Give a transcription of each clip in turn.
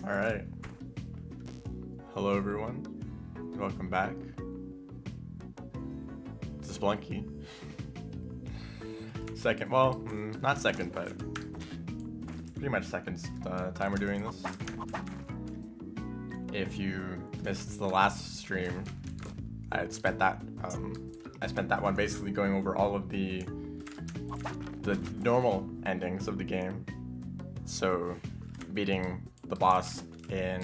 Alright. Hello everyone. Welcome back to Spelunky. Second, well, not second, but pretty much second time we're doing this. If you missed the last stream, I spent that one basically going over all of the normal endings of the game. So beating the boss in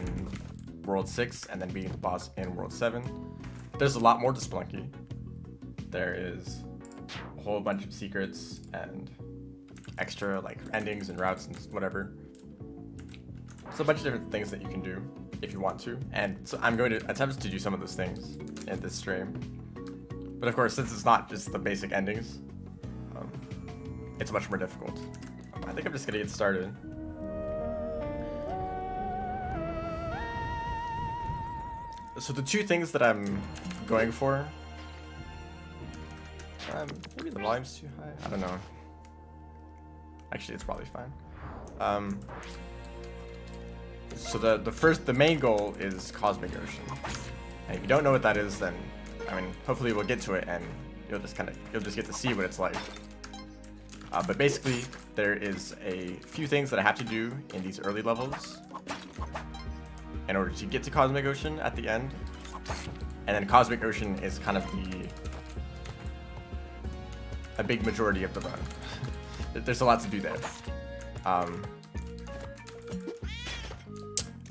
World 6 and then beating the boss in World 7. There's a lot more to Spelunky. There is a whole bunch of secrets and extra like endings and routes and whatever. It's a bunch of different things that you can do if you want to. And so I'm going to attempt to do some of those things in this stream. But of course, since it's not just the basic endings, it's much more difficult. I think I'm just gonna get started. So the two things that I'm going for, maybe the volume's too high, I don't know. Actually, it's probably fine. So the main goal is Cosmic Ocean. And if you don't know what that is, then, I mean, hopefully we'll get to it and you'll just get to see what it's like. But basically, there is a few things that I have to do in these early levels in order to get to Cosmic Ocean at the end. And then Cosmic Ocean is kind of a big majority of the run. There's a lot to do there.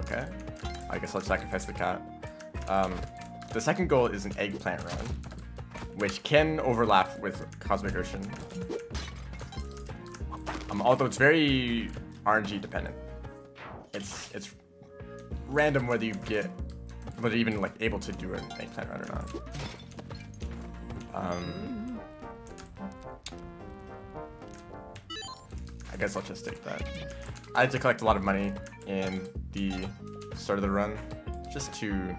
Okay, I guess I'll sacrifice the cat. The second goal is an Eggplant run, which can overlap with Cosmic Ocean. Although it's very RNG dependent. It's random whether you're even like able to do an Eggplant run or not. I guess I'll just take that. I had to collect a lot of money in the start of the run just to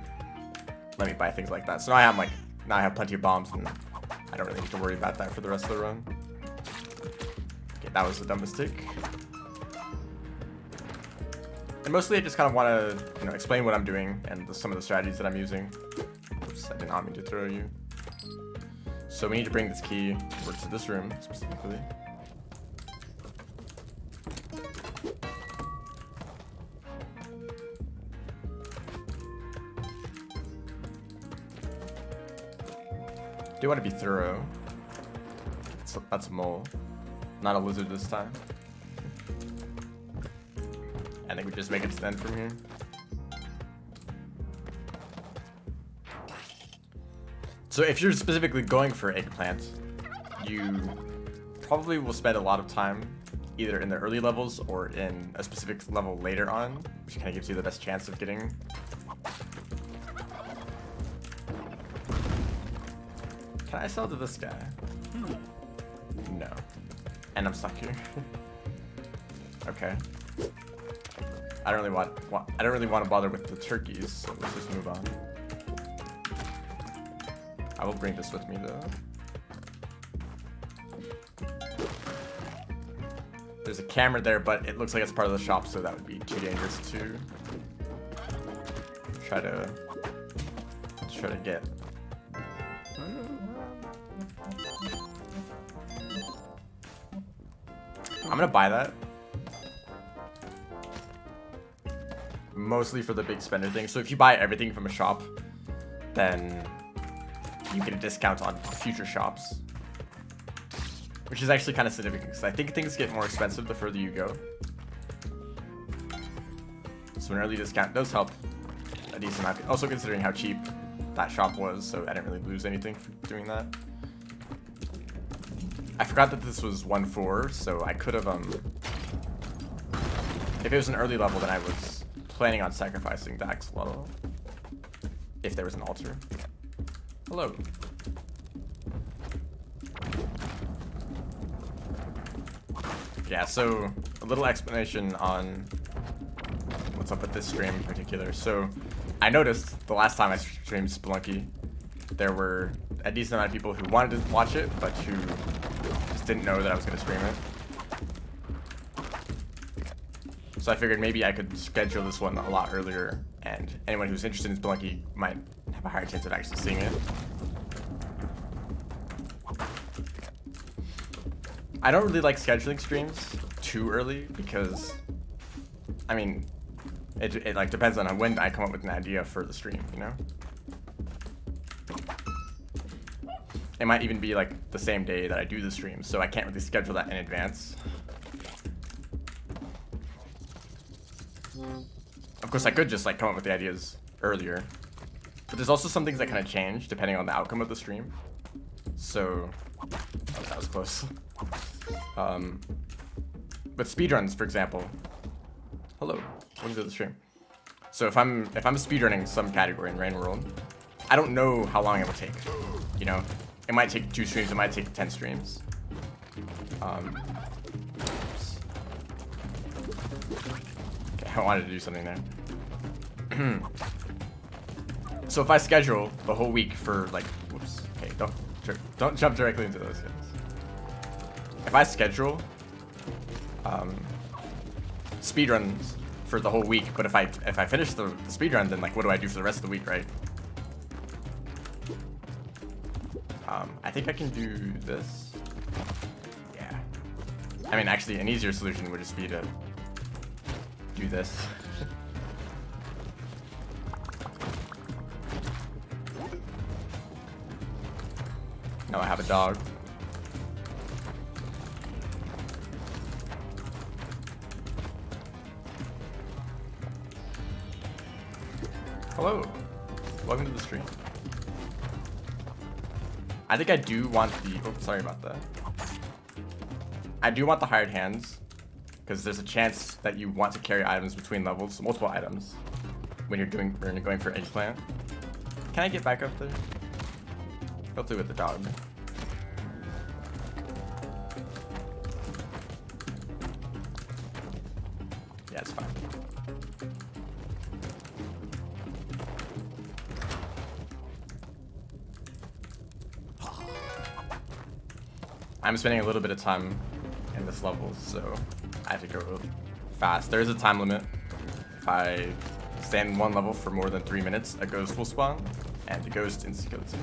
let me buy things like that. So now I have plenty of bombs and I don't really need to worry about that for the rest of the run. Okay, that was a dumb mistake. And mostly I just kind of want to, explain what I'm doing and some of the strategies that I'm using. Oops, I did not mean to throw you. So we need to bring this key over to this room specifically. Do want to be thorough. That's a mole, not a lizard this time. I think we just make it to the end from here. So if you're specifically going for Eggplant, you probably will spend a lot of time either in the early levels or in a specific level later on, which kind of gives you the best chance of getting. Can I sell to this guy? No. And I'm stuck here. Okay. I don't really want to bother with the turkeys, so let's just move on. I will bring this with me though. There's a camera there, but it looks like it's part of the shop, so that would be too dangerous to try to get. I'm gonna buy that. Mostly for the big spender thing. So if you buy everything from a shop, then you get a discount on future shops. Which is actually kind of significant, because I think things get more expensive the further you go. So an early discount does help a decent amount. Also considering how cheap that shop was, so I didn't really lose anything for doing that. I forgot that this was 1-4, so I could have, if it was an early level, then I was planning on sacrificing the axolotl. If there was an altar. Hello. Yeah, so a little explanation on what's up with this stream in particular. So I noticed the last time I streamed Spelunky, there were a decent amount of people who wanted to watch it, but who just didn't know that I was going to stream it. So I figured maybe I could schedule this one a lot earlier, and anyone who's interested in Spelunky might have a higher chance of actually seeing it. I don't really like scheduling streams too early because, I mean, it like depends on when I come up with an idea for the stream, you know? It might even be like the same day that I do the stream, so I can't really schedule that in advance. Of course, I could just like come up with the ideas earlier, but there's also some things that kind of change depending on the outcome of the stream. So, oh, that was close. But speedruns, for example. Hello, welcome to the stream. So if I'm speedrunning some category in Rain World, I don't know how long it will take. You know, it might take 2 streams, it might take 10 streams. Okay, I wanted to do something there. So if I schedule the whole week for like, whoops, okay, don't jump directly into those things. If I schedule speedruns for the whole week, but if I finish the speedrun, then like what do I do for the rest of the week, right? I think I can do this. Yeah. I mean, actually, an easier solution would just be to do this. Now I have a dog. Hello, welcome to the stream. I think I do want the, oh, sorry about that. I do want the hired hands, because there's a chance that you want to carry items between levels, multiple items, when you're going for Eggplant. Can I get back up there? Hopefully with the dog. Yeah, it's fine. I'm spending a little bit of time in this level, so I have to go fast. There is a time limit. If I stay in one level for more than 3 minutes, a ghost will spawn, and the ghost instantly kills me.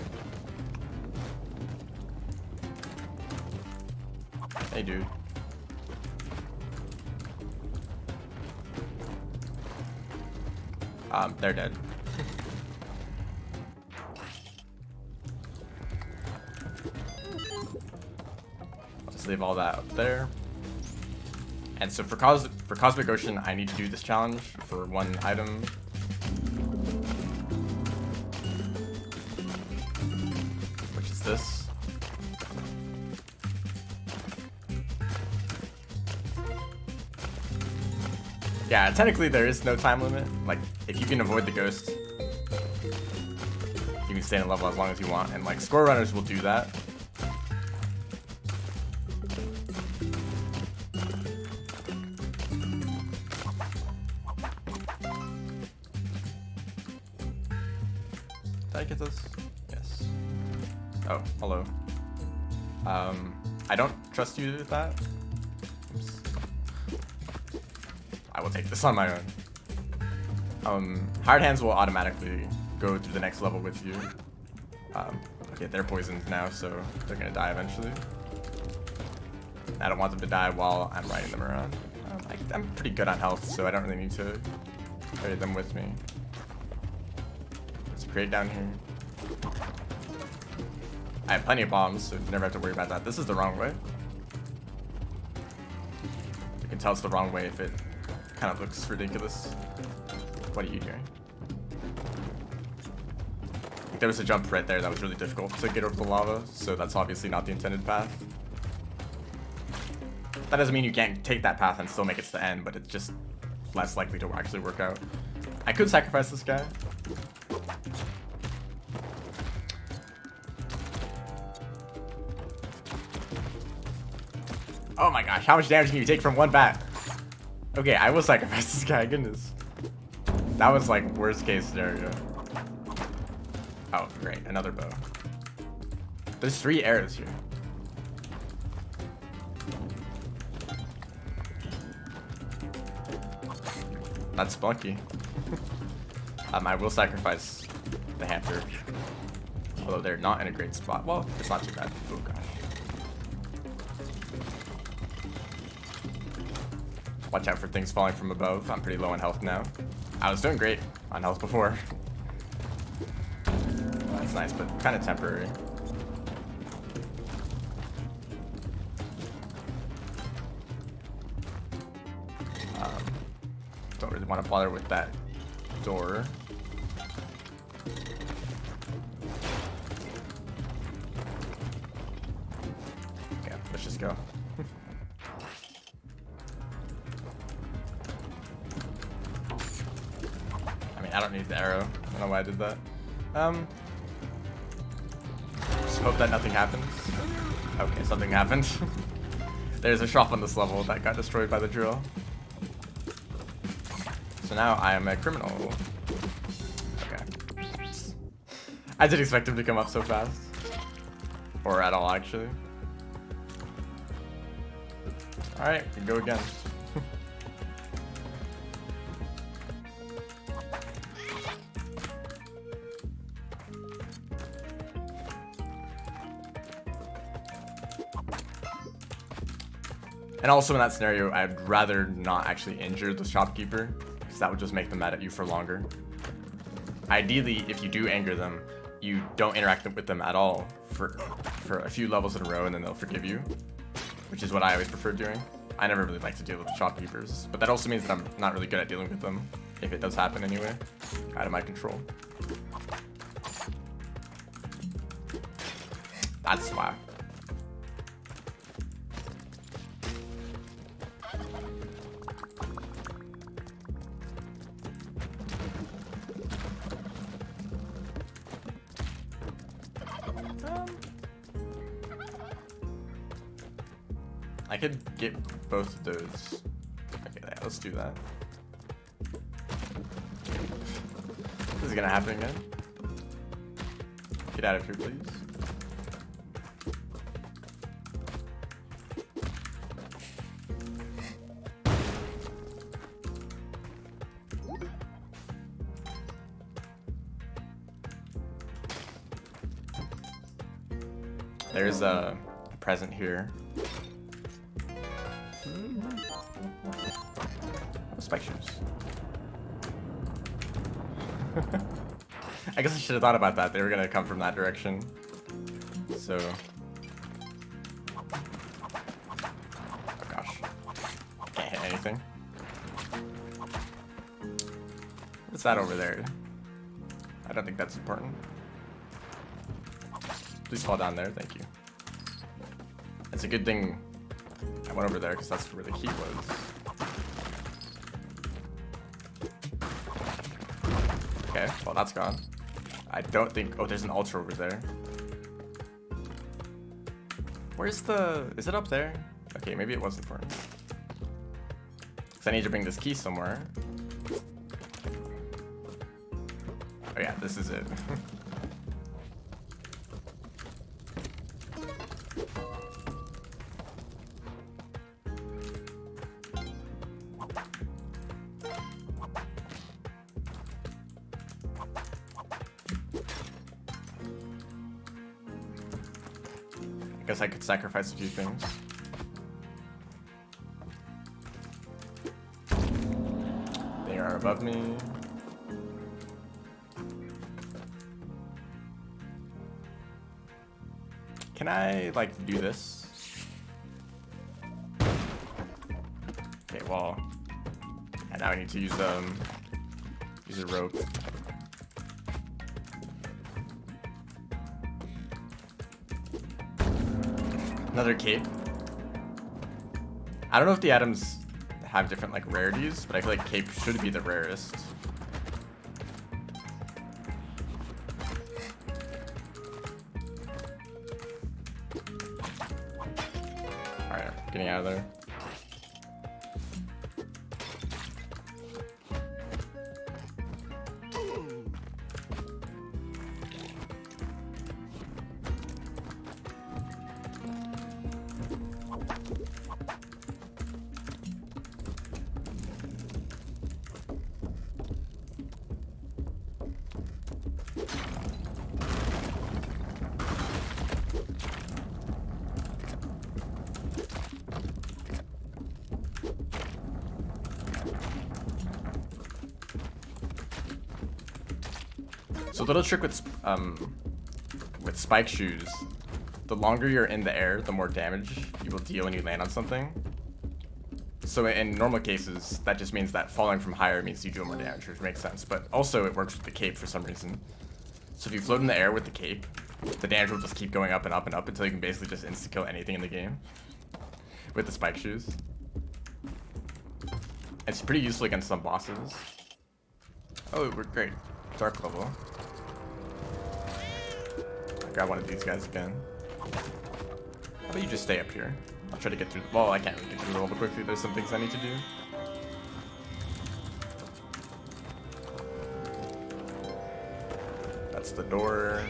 Hey, dude. They're dead. Let's leave all that up there. And so for Cosmic Ocean, I need to do this challenge for one item. Which is this. Yeah, technically there is no time limit. Like, if you can avoid the ghost, you can stay in a level as long as you want. And like, score runners will do that. Did I get this? Yes. Oh, hello. I don't trust you with that. Oops. I will take this on my own. Hired hands will automatically go through the next level with you. Okay, they're poisoned now, so they're gonna die eventually. I don't want them to die while I'm riding them around. I'm pretty good on health, so I don't really need to carry them with me. There's a crate down here. I have plenty of bombs, so you never have to worry about that. This is the wrong way. You can tell it's the wrong way if it kind of looks ridiculous. What are you doing? There was a jump right there that was really difficult to get over the lava, so that's obviously not the intended path. That doesn't mean you can't take that path and still make it to the end, but it's just less likely to actually work out. I could sacrifice this guy. Oh my gosh, how much damage can you take from one bat? Okay, I will sacrifice this guy, goodness. That was like worst case scenario. Oh, great, another bow. There's 3 arrows here. That's Spelunky. I will sacrifice the hamper. Although they're not in a great spot. Well, it's not too bad. Oh gosh. Watch out for things falling from above. I'm pretty low on health now. I was doing great on health before. That's nice, but kind of temporary. Don't really want to bother with that door. Okay, let's just go. I mean, I don't need the arrow. I don't know why I did that. Just hope that nothing happens. Okay, something happened. There's a shop on this level that got destroyed by the drill. So now I am a criminal. Okay. I didn't expect him to come up so fast. Or at all, actually. Alright, we go again. And also in that scenario, I'd rather not actually injure the shopkeeper, because that would just make them mad at you for longer. Ideally, if you do anger them, you don't interact with them at all for a few levels in a row, and then they'll forgive you, which is what I always prefer doing. I never really like to deal with the shopkeepers, but that also means that I'm not really good at dealing with them, if it does happen anyway, out of my control. That's why. I could get both of those. Okay, yeah, let's do that. This is gonna happen again. Get out of here, please. There's a present here. Spike shoes. I guess I should have thought about that. They were gonna come from that direction. So. Oh gosh. Can't hit anything. What's that over there? I don't think that's important. Please fall down there, thank you. It's a good thing I went over there because that's where the key was. Okay, well that's gone. I don't think, oh there's an altar over there. Where's the, is it up there? Okay, maybe it was important. Because I need to bring this key somewhere. Oh yeah, this is it. I guess I could sacrifice a few things. They are above me. Can I, like, do this? Okay, well, and now I need to use a rope. Another cape. I don't know if the items have different like rarities, but I feel like cape should be the rarest. Alright, getting out of there. So a little trick with spike shoes, the longer you're in the air, the more damage you will deal when you land on something. So in normal cases, that just means that falling from higher means you do more damage, which makes sense. But also it works with the cape for some reason. So if you float in the air with the cape, the damage will just keep going up and up and up until you can basically just insta-kill anything in the game with the spike shoes. It's pretty useful against some bosses. Oh, we're great. Dark level. I grab one of these guys again. How about you just stay up here? I'll try to get through. Well, I can't really get through the level quickly. There's some things I need to do. That's the door.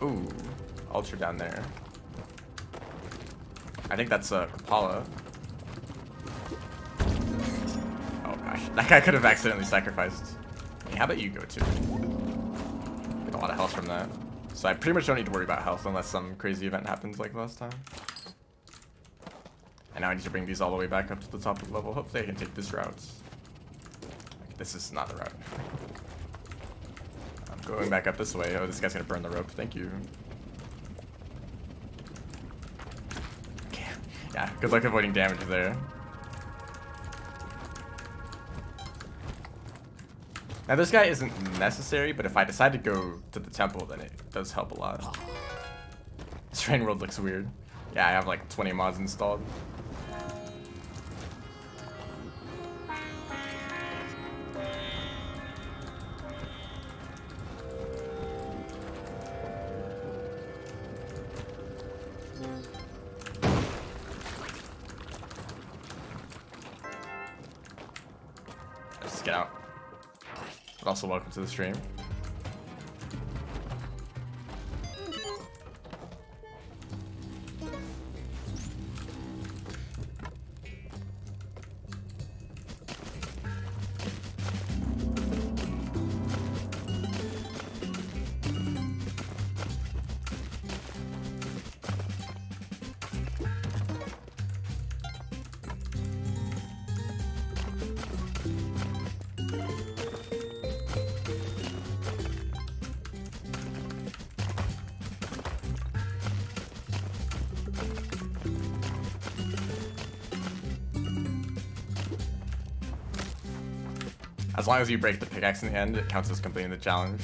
Ooh, Ultra down there. I think that's Rapala. Oh gosh, that guy could have accidentally sacrificed. Hey, how about you go too? Get a lot of health from that. So I pretty much don't need to worry about health unless some crazy event happens like last time. And now I need to bring these all the way back up to the top of the level. Hopefully I can take this route. This is not the route. I'm going back up this way. Oh, this guy's gonna burn the rope. Thank you. Okay. Yeah, good luck avoiding damage there. Now this guy isn't necessary, but if I decide to go to the temple, then it does help a lot. This rain world looks weird. Yeah, I have like 20 mods installed. Let's get out. But also welcome to the stream. As long as you break the pickaxe in the end, it counts as completing the challenge.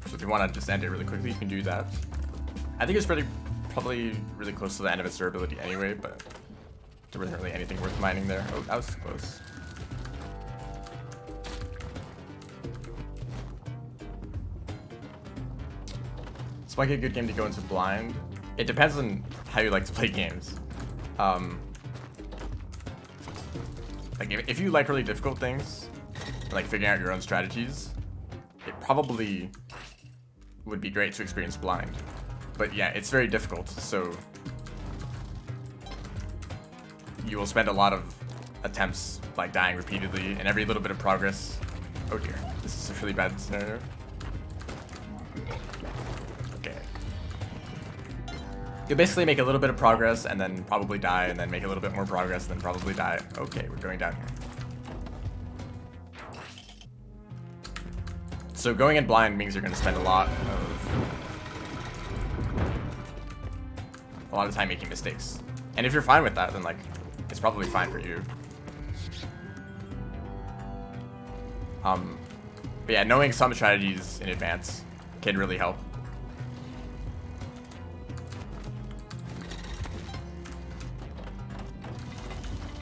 So if you want to just end it really quickly, you can do that. I think it's probably really close to the end of its durability anyway, but there wasn't really anything worth mining there. Oh, that was close. This might be a good game to go into blind. It depends on how you like to play games. Like if you like really difficult things, like figuring out your own strategies, it probably would be great to experience blind. But yeah, it's very difficult, so you will spend a lot of attempts like dying repeatedly, and every little bit of progress. Oh dear, this is a really bad scenario. Okay. You'll basically make a little bit of progress and then probably die, and then make a little bit more progress and then probably die. Okay, we're going down here. So going in blind means you're going to spend a lot of time making mistakes. And if you're fine with that, then like it's probably fine for you. But yeah, knowing some strategies in advance can really help.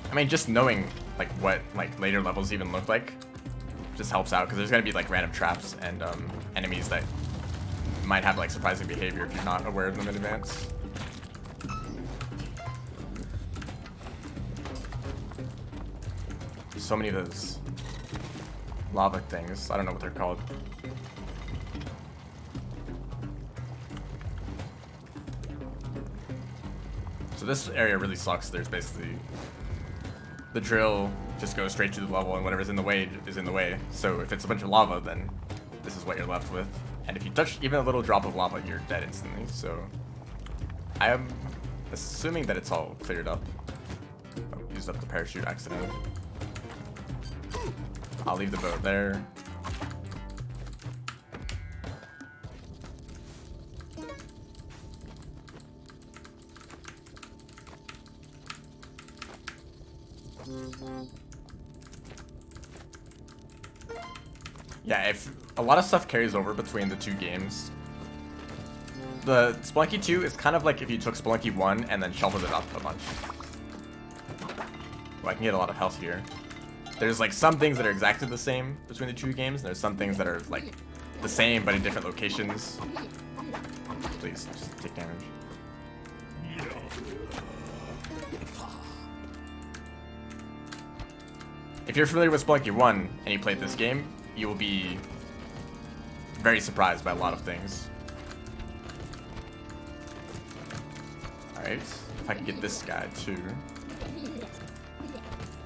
I mean, just knowing like what like later levels even look like just helps out, because there's gonna be like random traps and enemies that might have like surprising behavior if you're not aware of them in advance. There's so many of those lava things. I don't know what they're called. So this area really sucks. There's basically the drill just goes straight to the level, and whatever's in the way is in the way. So if it's a bunch of lava, then this is what you're left with. And if you touch even a little drop of lava, you're dead instantly. So I am assuming that it's all cleared up. Oh, used up the parachute accident. I'll leave the boat there. Yeah, if a lot of stuff carries over between the two games. The Spelunky 2 is kind of like if you took Spelunky 1 and then shuffled it up a bunch. Oh, I can get a lot of health here. There's like some things that are exactly the same between the two games, and there's some things that are like the same but in different locations. Please, just take damage. If you're familiar with Spelunky 1 and you played this game, you will be very surprised by a lot of things. Alright, if I can get this guy too.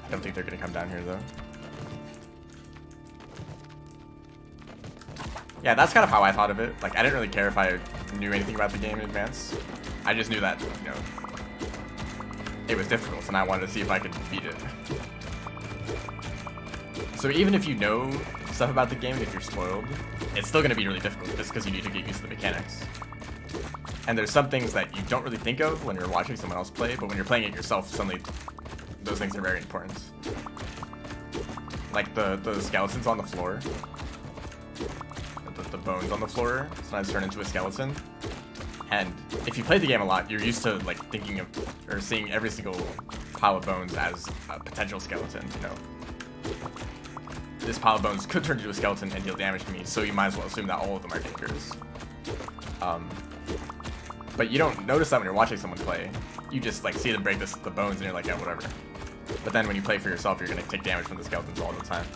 I don't think they're gonna come down here though. Yeah, that's kind of how I thought of it. Like, I didn't really care if I knew anything about the game in advance. I just knew that, you know, it was difficult and I wanted to see if I could beat it. So even if you know stuff about the game, if you're spoiled, it's still going to be really difficult just because you need to get used to the mechanics. And there's some things that you don't really think of when you're watching someone else play, but when you're playing it yourself, suddenly those things are very important. Like the skeletons on the floor. The bones on the floor sometimes turn into a skeleton. And if you play the game a lot, you're used to like thinking of or seeing every single pile of bones as a potential skeleton, you know. This pile of bones could turn into a skeleton and deal damage to me, so you might as well assume that all of them are dangerous. But you don't notice that when you're watching someone play. You just like see them break the bones and you're like, yeah, whatever. But then when you play for yourself, you're gonna take damage from the skeletons all the time.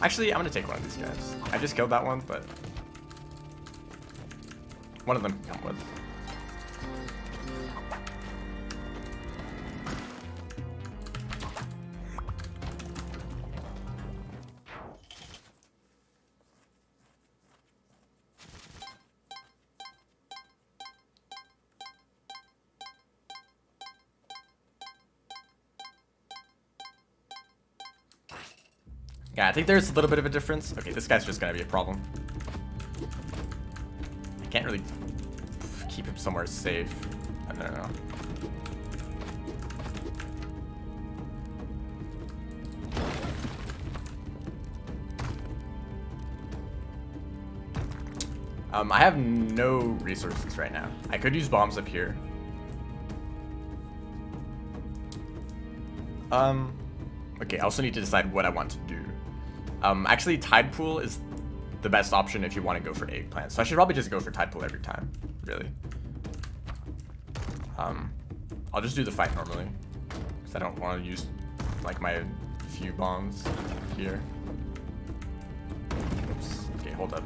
Actually, I'm gonna take one of these guys. I just killed that one, but one of them can come with. Yeah, I think there's a little bit of a difference. Okay, this guy's just gonna be a problem. I can't really keep him somewhere safe. I don't know. I have no resources right now. I could use bombs up here. Okay, I also need to decide what I want to do. Actually, Tide Pool is the best option if you want to go for Eggplant. So I should probably just go for Tide Pool every time, really. I'll just do the fight normally, because I don't want to use, like, my few bombs here. Oops. Okay, hold up.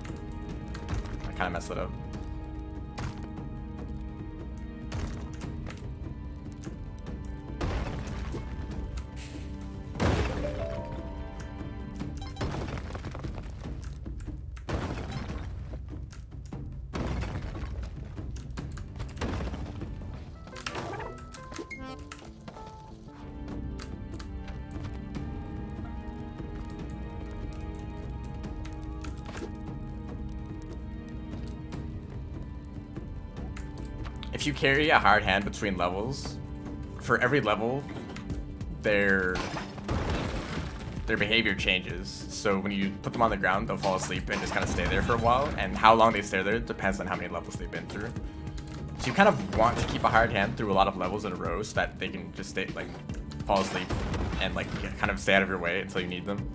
I kind of messed it up. If you carry a hard hand between levels, for every level, their behavior changes. So when you put them on the ground, they'll fall asleep and just kind of stay there for a while. And how long they stay there depends on how many levels they've been through. So you kind of want to keep a hard hand through a lot of levels in a row so that they can just stay, like, fall asleep and like kind of stay out of your way until you need them.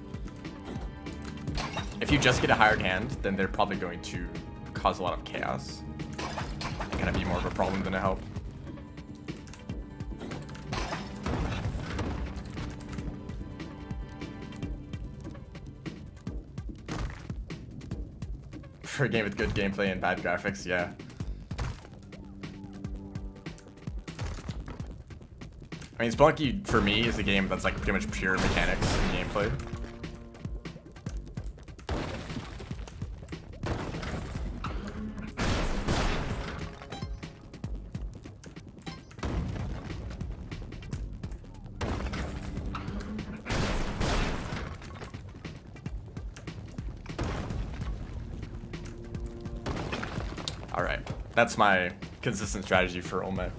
If you just get a hard hand, then they're probably going to cause a lot of chaos. Gonna be more of a problem than a help. For a game with good gameplay and bad graphics, yeah. I mean, Spelunky for me is a game that's like pretty much pure mechanics and gameplay. Alright, That's my consistent strategy for Olmec.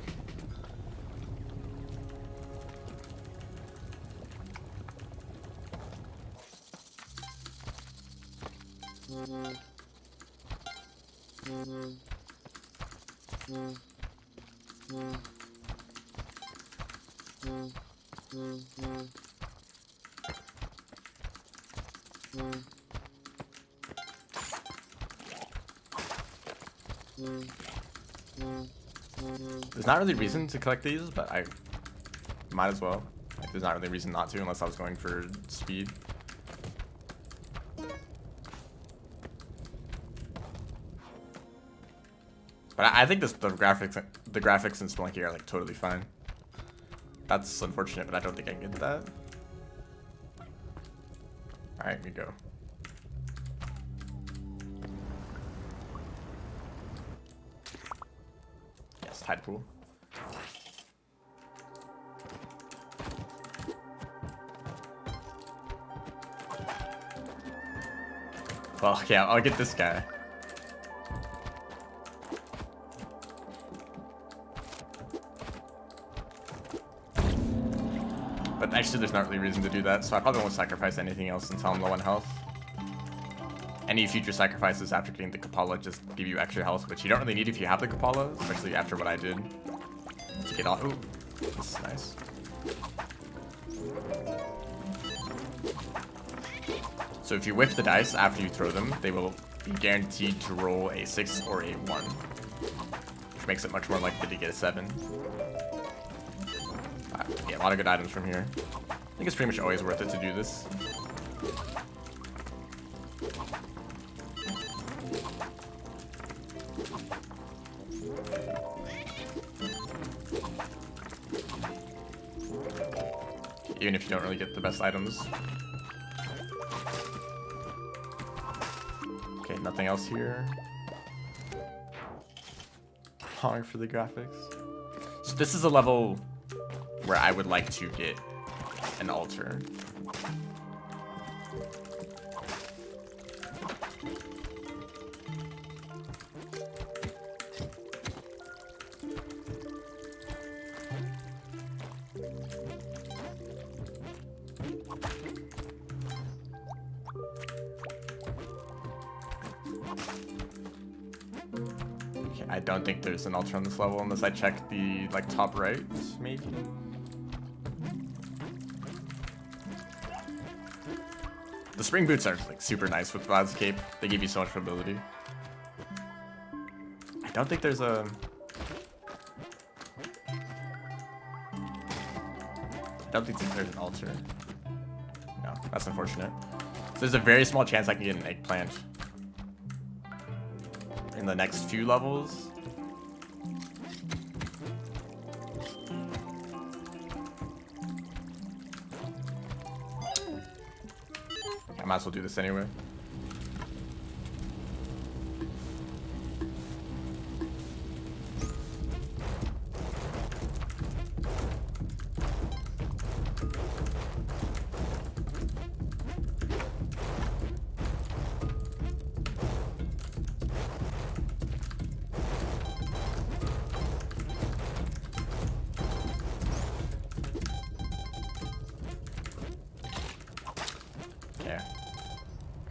There's not really a reason to collect these, but I might as well. Like, there's not really a reason not to unless I was going for speed. But I think the graphics in Spelunky are like totally fine. That's unfortunate, but I don't think I can get that. Alright, we go. Yes, tide pool. Well, yeah, I'll get this guy. But actually, there's not really a reason to do that, so I probably won't sacrifice anything else until I'm low on health. Any future sacrifices after getting the Kapala just give you extra health, which you don't really need if you have the Kapala, especially after what I did to get off. Ooh, this is nice. So if you whiff the dice after you throw them, they will be guaranteed to roll a 6 or a 1, which makes it much more likely to get a 7. Yeah, a lot of good items from here. I think it's pretty much always worth it to do this. Even if you don't really get the best items. Okay, nothing else here. Hard for the graphics. So this is a level where I would like to get an altar. Okay, I don't think there's an altar on this level unless I check the like top right, maybe. The spring boots are like super nice with Vlad's cape. They give you so much mobility. I don't think there's a... I don't think there's an altar. No, that's unfortunate. So there's a very small chance I can get an eggplant in the next few levels. I might as well do this anyway.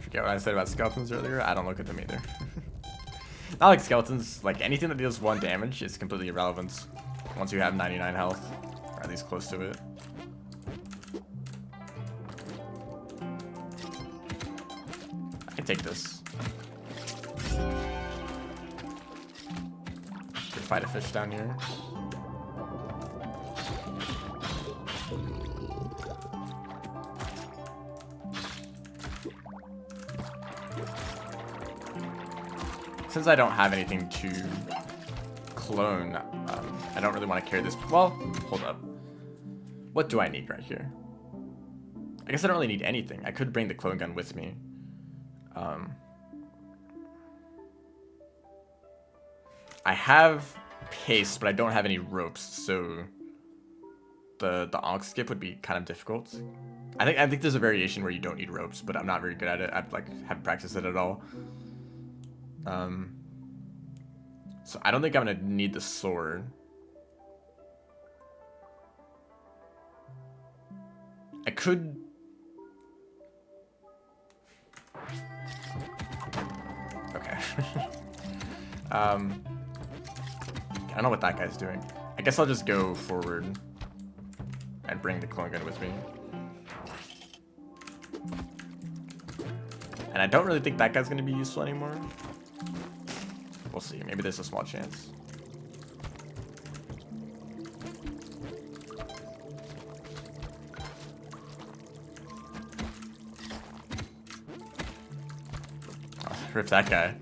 Forget what I said about skeletons earlier. I don't look at them either. Not like skeletons, like anything that deals 1 damage is completely irrelevant once you have 99 health, or at least close to it. I can take this. Could fight a fish down here. Since I don't have anything to clone, I don't really want to carry this. Well, hold up. What do I need right here? I guess I don't really need anything. I could bring the clone gun with me. I have paste, but I don't have any ropes, so the onk skip would be kind of difficult. I think there's a variation where you don't need ropes, but I'm not very good at it. I've like haven't practiced it at all. So I don't think I'm gonna need the sword. I could... Okay. I don't know what that guy's doing. I guess I'll just go forward and bring the clone gun with me. And I don't really think that guy's gonna be useful anymore. We'll see. Maybe there's a small chance. Oh, rip that guy.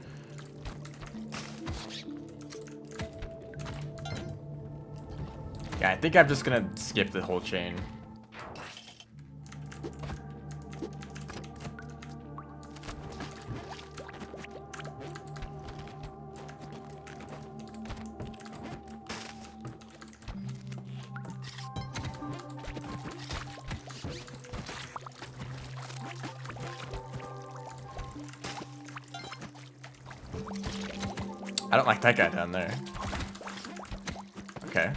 Yeah, I think I'm just gonna skip the whole chain. I don't like that guy down there. Okay.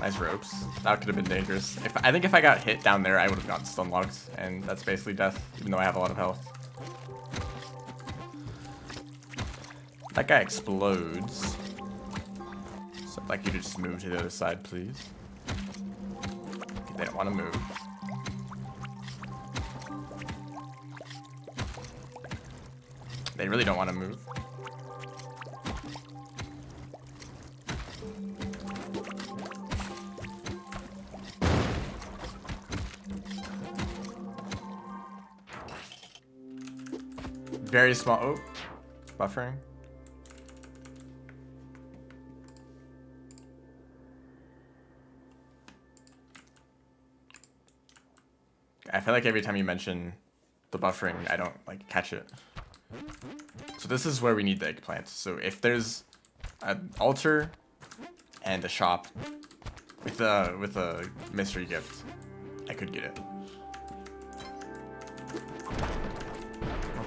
Nice ropes. That could have been dangerous. I think if I got hit down there, I would have gotten stun locked, and that's basically death, even though I have a lot of health. That guy explodes. So I'd like you to just move to the other side, please. They don't want to move. They really don't want to move. Very small. Oh, buffering. I feel like every time you mention the buffering, I don't like catch it. So this is where we need the eggplant. So if there's an altar and a shop with a mystery gift, I could get it.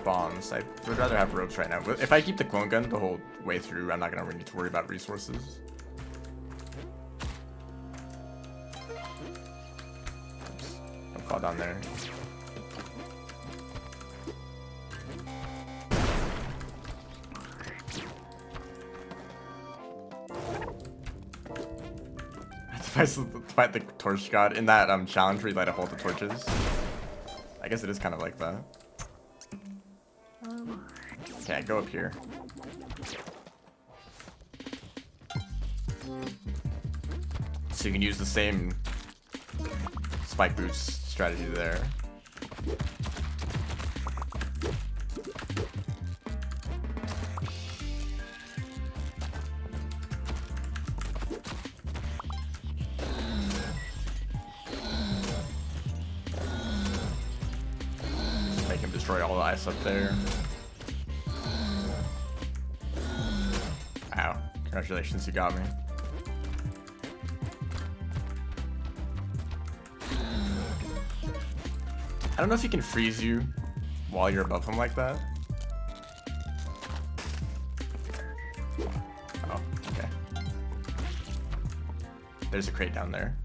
Bombs. I would rather have ropes right now. If I keep the clone gun the whole way through, I'm not gonna really need to worry about resources. Oops. Don't fall down there. I have to fight the torch god in that challenge where you light up all the torches. I guess it is kind of like that. Okay, go up here. So you can use the same spike boost strategy there. Make him destroy all the ice up there. Wow, congratulations, you got me. I don't know if he can freeze you while you're above him like that. Oh, okay. There's a crate down there.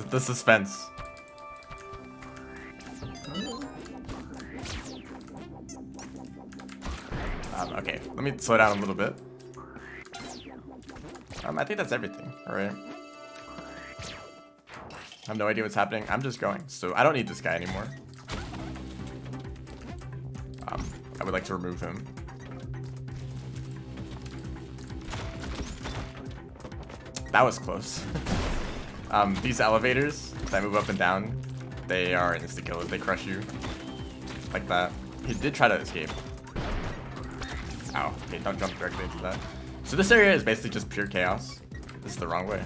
The suspense. Okay, let me slow down a little bit. I think that's everything. All right. I have no idea what's happening. I'm just going. So I don't need this guy anymore. I would like to remove him. That was close. These elevators that move up and down, they are instant killers. They crush you like that. He did try to escape. Ow. Okay, don't jump directly into that. So this area is basically just pure chaos. This is the wrong way.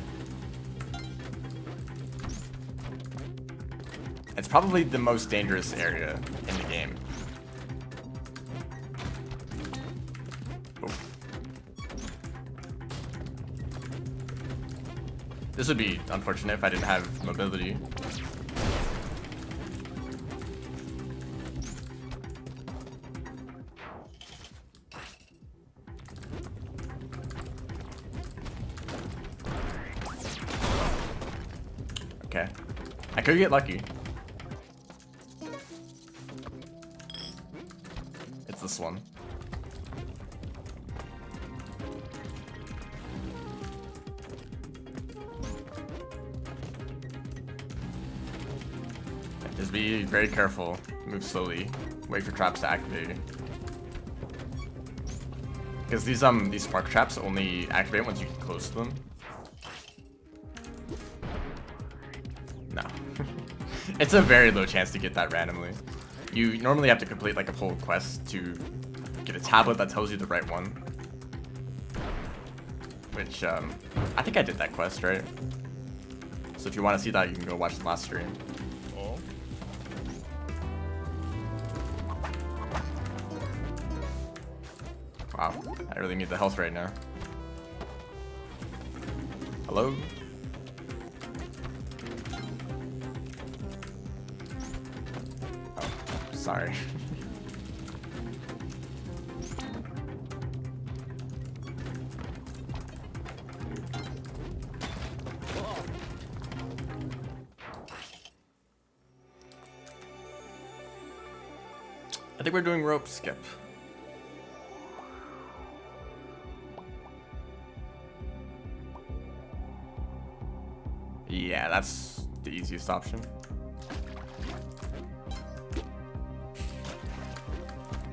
It's probably the most dangerous area in the game. This would be unfortunate if I didn't have mobility. Okay. I could get lucky. It's this one. Just be very careful. Move slowly. Wait for traps to activate. Because these spark traps only activate once you get close to them. No. It's a very low chance to get that randomly. You normally have to complete like a full quest to get a tablet that tells you the right one. Which, I think I did that quest, right? So if you want to see that, you can go watch the last stream. Oh. Wow, I really need the health right now. Hello? Oh, sorry. I think we're doing rope skip. Yeah, that's the easiest option.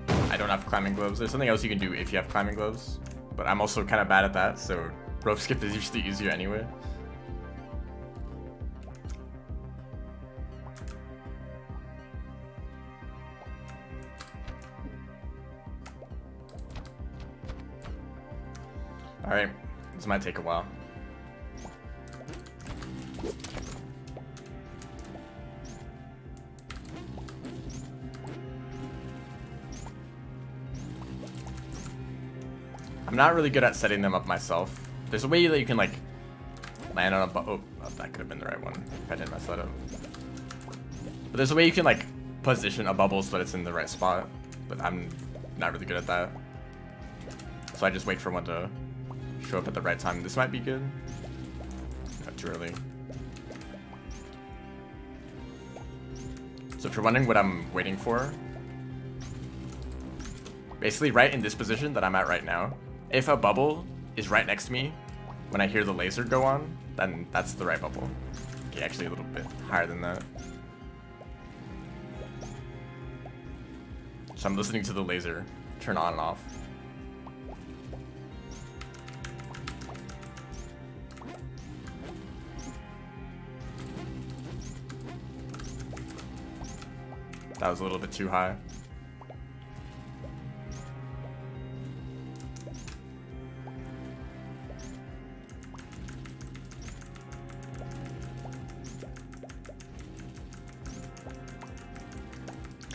I don't have climbing gloves. There's something else you can do if you have climbing gloves, but I'm also kind of bad at that, so rope skip is usually easier anyway. Alright, this might take a while. I'm not really good at setting them up myself. There's a way that you can like land on a oh, that could have been the right one if I didn't mess that up. But there's a way you can like position a bubble so that it's in the right spot, but I'm not really good at that. So I just wait for one to show up at the right time. This might be good. Not too early. So if you're wondering what I'm waiting for, basically right in this position that I'm at right now, if a bubble is right next to me when I hear the laser go on, then that's the right bubble. Okay, actually a little bit higher than that. So I'm listening to the laser turn on and off. That was a little bit too high.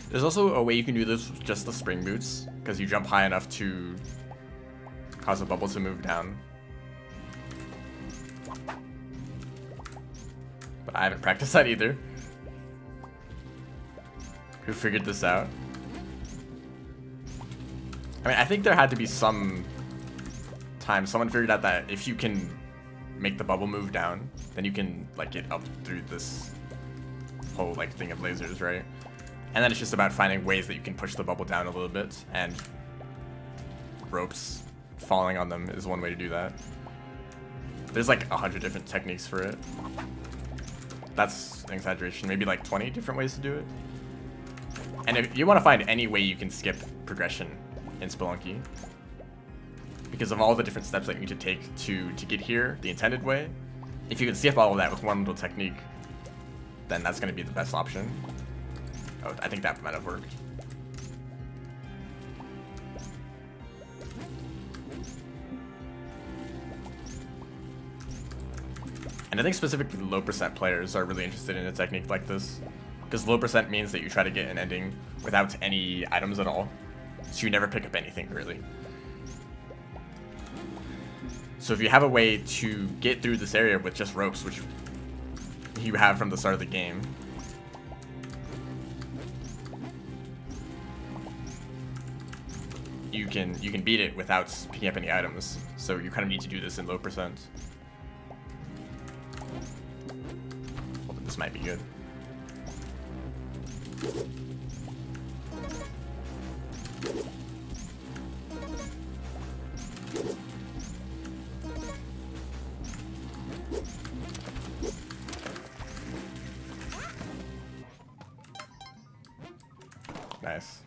There's also a way you can do this with just the spring boots, because you jump high enough to cause a bubble to move down. But I haven't practiced that either. Who figured this out? I mean, I think there had to be some time someone figured out that if you can make the bubble move down, then you can like get up through this whole like thing of lasers, right? And then it's just about finding ways that you can push the bubble down a little bit, and ropes falling on them is one way to do that. There's like 100 different techniques for it. That's an exaggeration. Maybe like 20 different ways to do it. And if you want to find any way you can skip progression in Spelunky, because of all the different steps that you need to take to get here the intended way, if you can skip all of that with one little technique, then that's going to be the best option. Oh, I think that might have worked. And I think specifically low percent players are really interested in a technique like this, because low percent means that you try to get an ending without any items at all, so you never pick up anything really. So So if you have a way to get through this area with just ropes, which you have from the start of the game, you can beat it without picking up any items. So you kind of need to do this in low percent. Well, this might be good. Nice.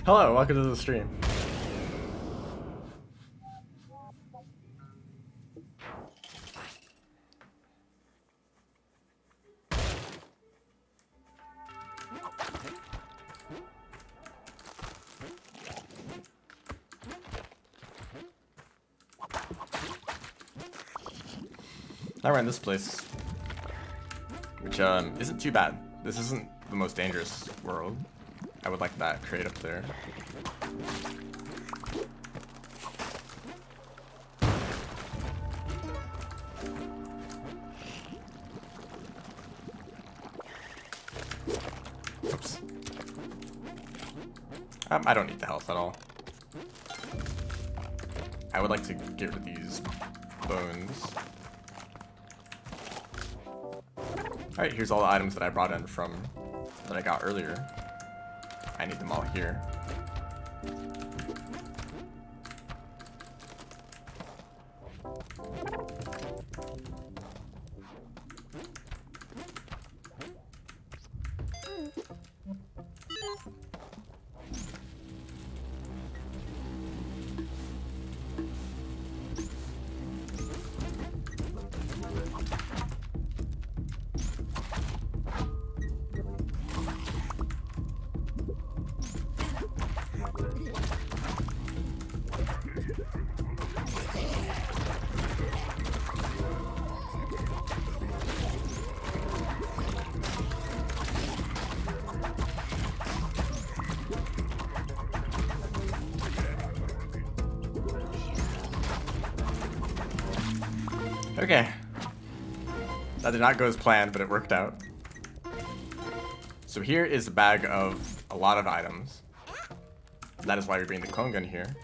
Hello, welcome to the stream. Now we're in this place, which isn't too bad. This isn't the most dangerous world. I would like that crate up there. Oops. I don't need the health at all. I would like to get rid of these bones. Alright, here's all the items that I brought in that I got earlier. I need them all here. Okay. That did not go as planned, but it worked out. So here is a bag of a lot of items. That is why we bring the clone gun here.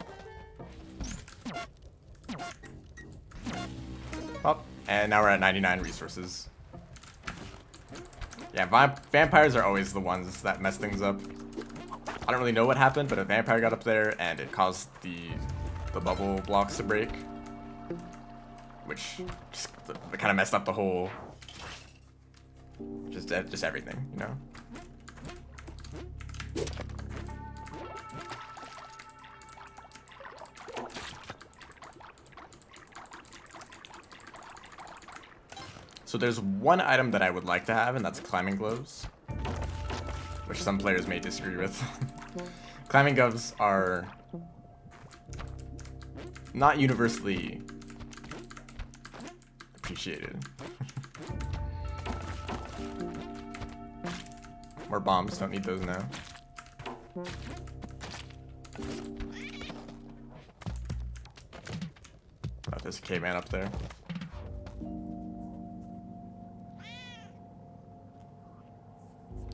Oh, and now we're at 99 resources. Yeah, vampires are always the ones that mess things up. I don't really know what happened, but a vampire got up there and it caused the bubble blocks to break. Which just kind of messed up the whole, just everything, you know. So there's one item that I would like to have, and that's climbing gloves, which some players may disagree with. Climbing gloves are not universally appreciated. More bombs, don't need those now. Oh, there's a caveman up there.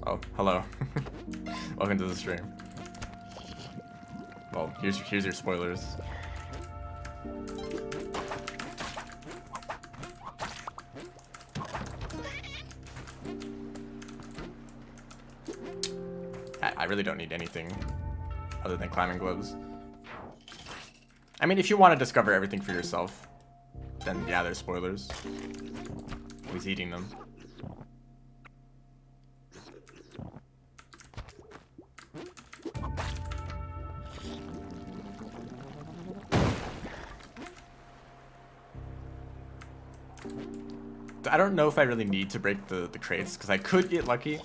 Oh, hello. Welcome to the stream. Well, here's your spoilers. I really don't need anything other than climbing gloves. I mean, if you want to discover everything for yourself, then yeah, there's spoilers. He's eating them. I don't know if I really need to break the crates, because I could get lucky.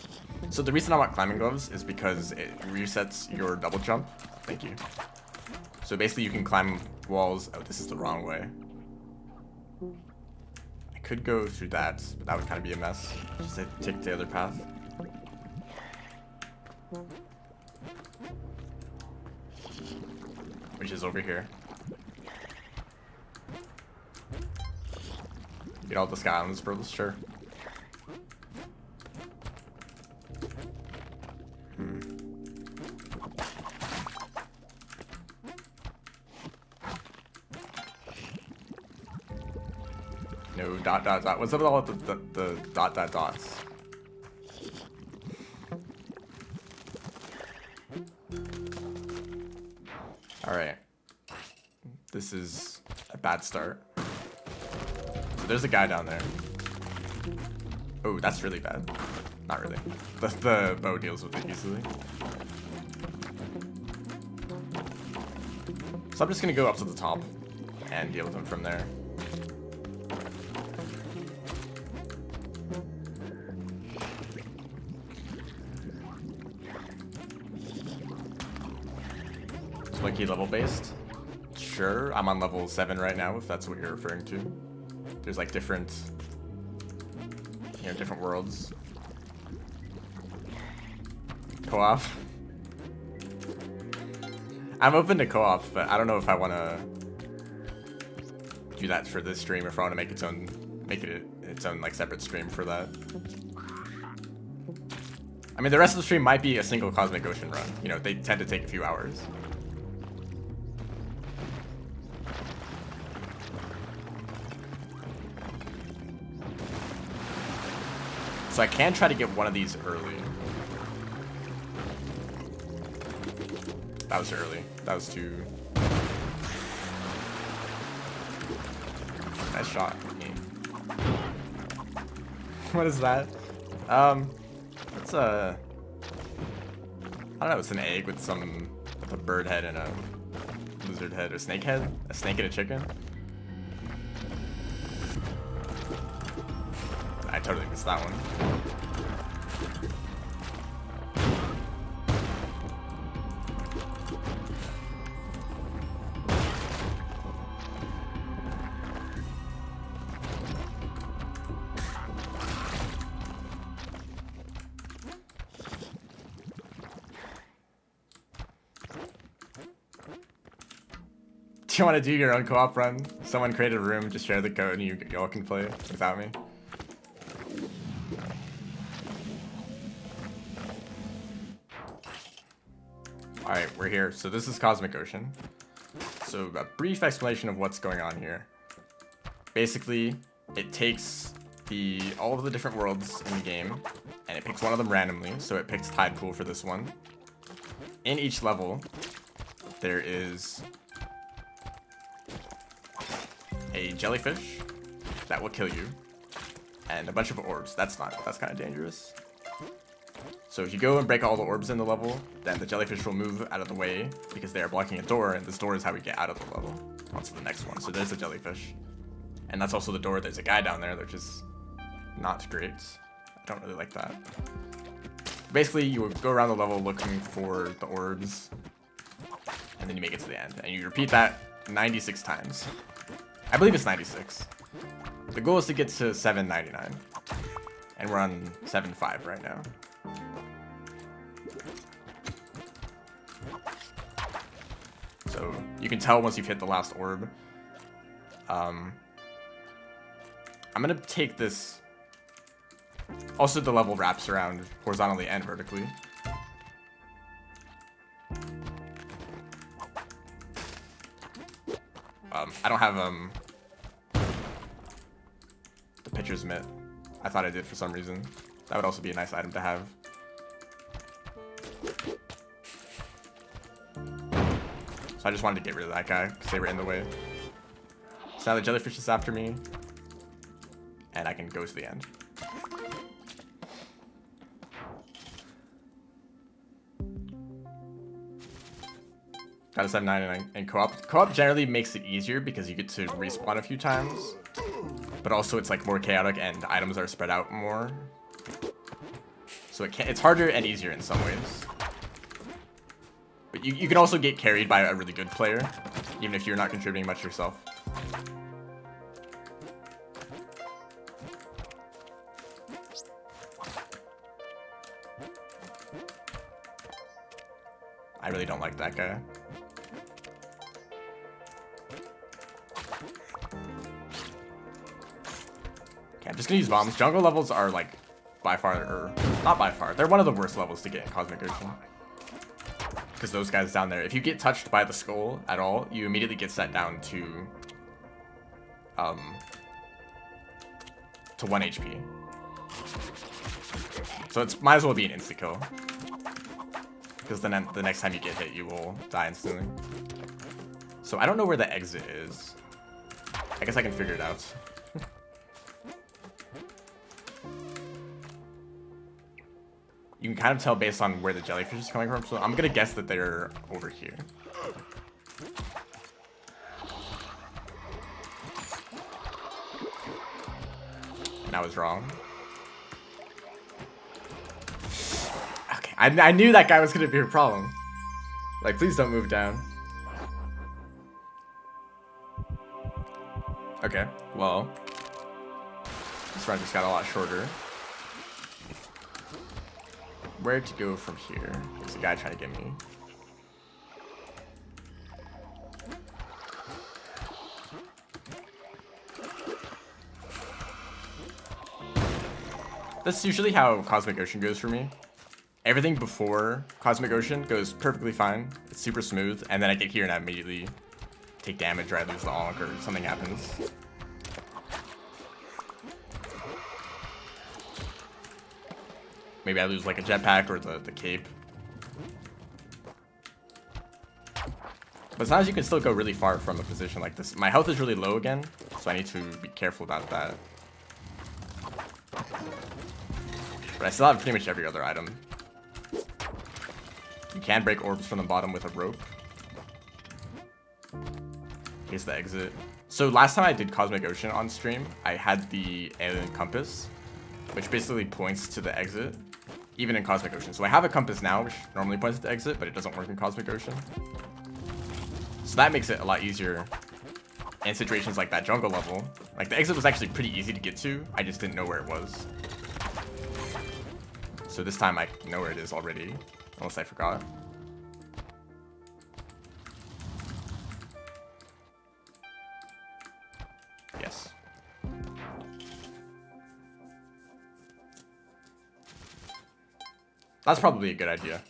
So the reason I want climbing gloves is because it resets your double jump. Thank you. So basically you can climb walls. Oh, this is the wrong way. I could go through that, but that would kind of be a mess. Just to take the other path. Which is over here. Get all the sky on this pearls, sure. No, dot, dot, dot. What's up with all the dot, dot, dots? Alright. This is a bad start. So there's a guy down there. Oh, that's really bad. Not really. The bow deals with it easily. So I'm just gonna go up to the top and deal with him from there. Spelunky level based? Sure, I'm on level 7 right now, if that's what you're referring to. There's like different, you know, different worlds. Co-op. I'm open to co-op, but I don't know if I want to do that for this stream, or if I want to make its own like separate stream for that. I mean, the rest of the stream might be a single Cosmic Ocean run. You know, they tend to take a few hours. So I can try to get one of these early. That was early. That was too... Nice shot. What is that? It's a... I don't know, it's an egg with a bird head and a lizard head, or snake head? A snake and a chicken? I totally missed that one. Do you want to do your own co-op run? Someone create a room, just share the code, and you all can play without me. Alright, we're here. So this is Cosmic Ocean. So a brief explanation of what's going on here. Basically, it takes all of the different worlds in the game, and it picks one of them randomly. So it picks Tide Pool for this one. In each level, there is a jellyfish that will kill you, and a bunch of orbs. That's kind of dangerous. So if you go and break all the orbs in the level, then the jellyfish will move out of the way because they are blocking a door, and this door is how we get out of the level. On to the next one. So there's a jellyfish, and that's also the door. There's a guy down there, which is not great. I don't really like that. Basically, you go around the level looking for the orbs, and then you make it to the end, and you repeat that 96 times. I believe it's 96. The goal is to get to 799, and we're on 7.5 right now. So you can tell once you've hit the last orb. I'm gonna take this. Also, the level wraps around horizontally and vertically. I don't have the pitcher's mitt. I thought I did for some reason. That would also be a nice item to have. So I just wanted to get rid of that guy because they were in the way. So now the jellyfish is after me, and I can go to the end. Got a 799 in co-op. Co-op generally makes it easier because you get to respawn a few times, but also it's like more chaotic and items are spread out more. So it's harder and easier in some ways. But you can also get carried by a really good player, even if you're not contributing much yourself. I really don't like that guy. Okay, I'm just gonna use bombs. Jungle levels are like by far, or not by far, they're one of the worst levels to get in Cosmic Ocean. Because those guys down there, if you get touched by the skull at all, you immediately get set down to 1 HP. So it's might as well be an insta kill. Because then the next time you get hit, you will die instantly. So I don't know where the exit is. I guess I can figure it out. You can kind of tell based on where the jellyfish is coming from, so I'm gonna guess that they're over here. And I was wrong. Okay, I knew that guy was gonna be a problem. Like, please don't move down. Okay, well, this run just got a lot shorter. Where to go from here? There's a guy trying to get me. That's usually how Cosmic Ocean goes for me. Everything before Cosmic Ocean goes perfectly fine. It's super smooth, and then I get here and I immediately take damage or I lose the Ankh or something happens. Maybe I lose like a jetpack or the cape. But sometimes you can still go really far from a position like this. My health is really low again, so I need to be careful about that. But I still have pretty much every other item. You can break orbs from the bottom with a rope. Here's the exit. So last time I did Cosmic Ocean on stream, I had the alien compass, which basically points to the exit, even in Cosmic Ocean. So I have a compass now, which normally points to the exit, but it doesn't work in Cosmic Ocean. So that makes it a lot easier in situations like that jungle level. Like, the exit was actually pretty easy to get to, I just didn't know where it was. So this time I know where it is already, unless I forgot. Yes. That's probably a good idea.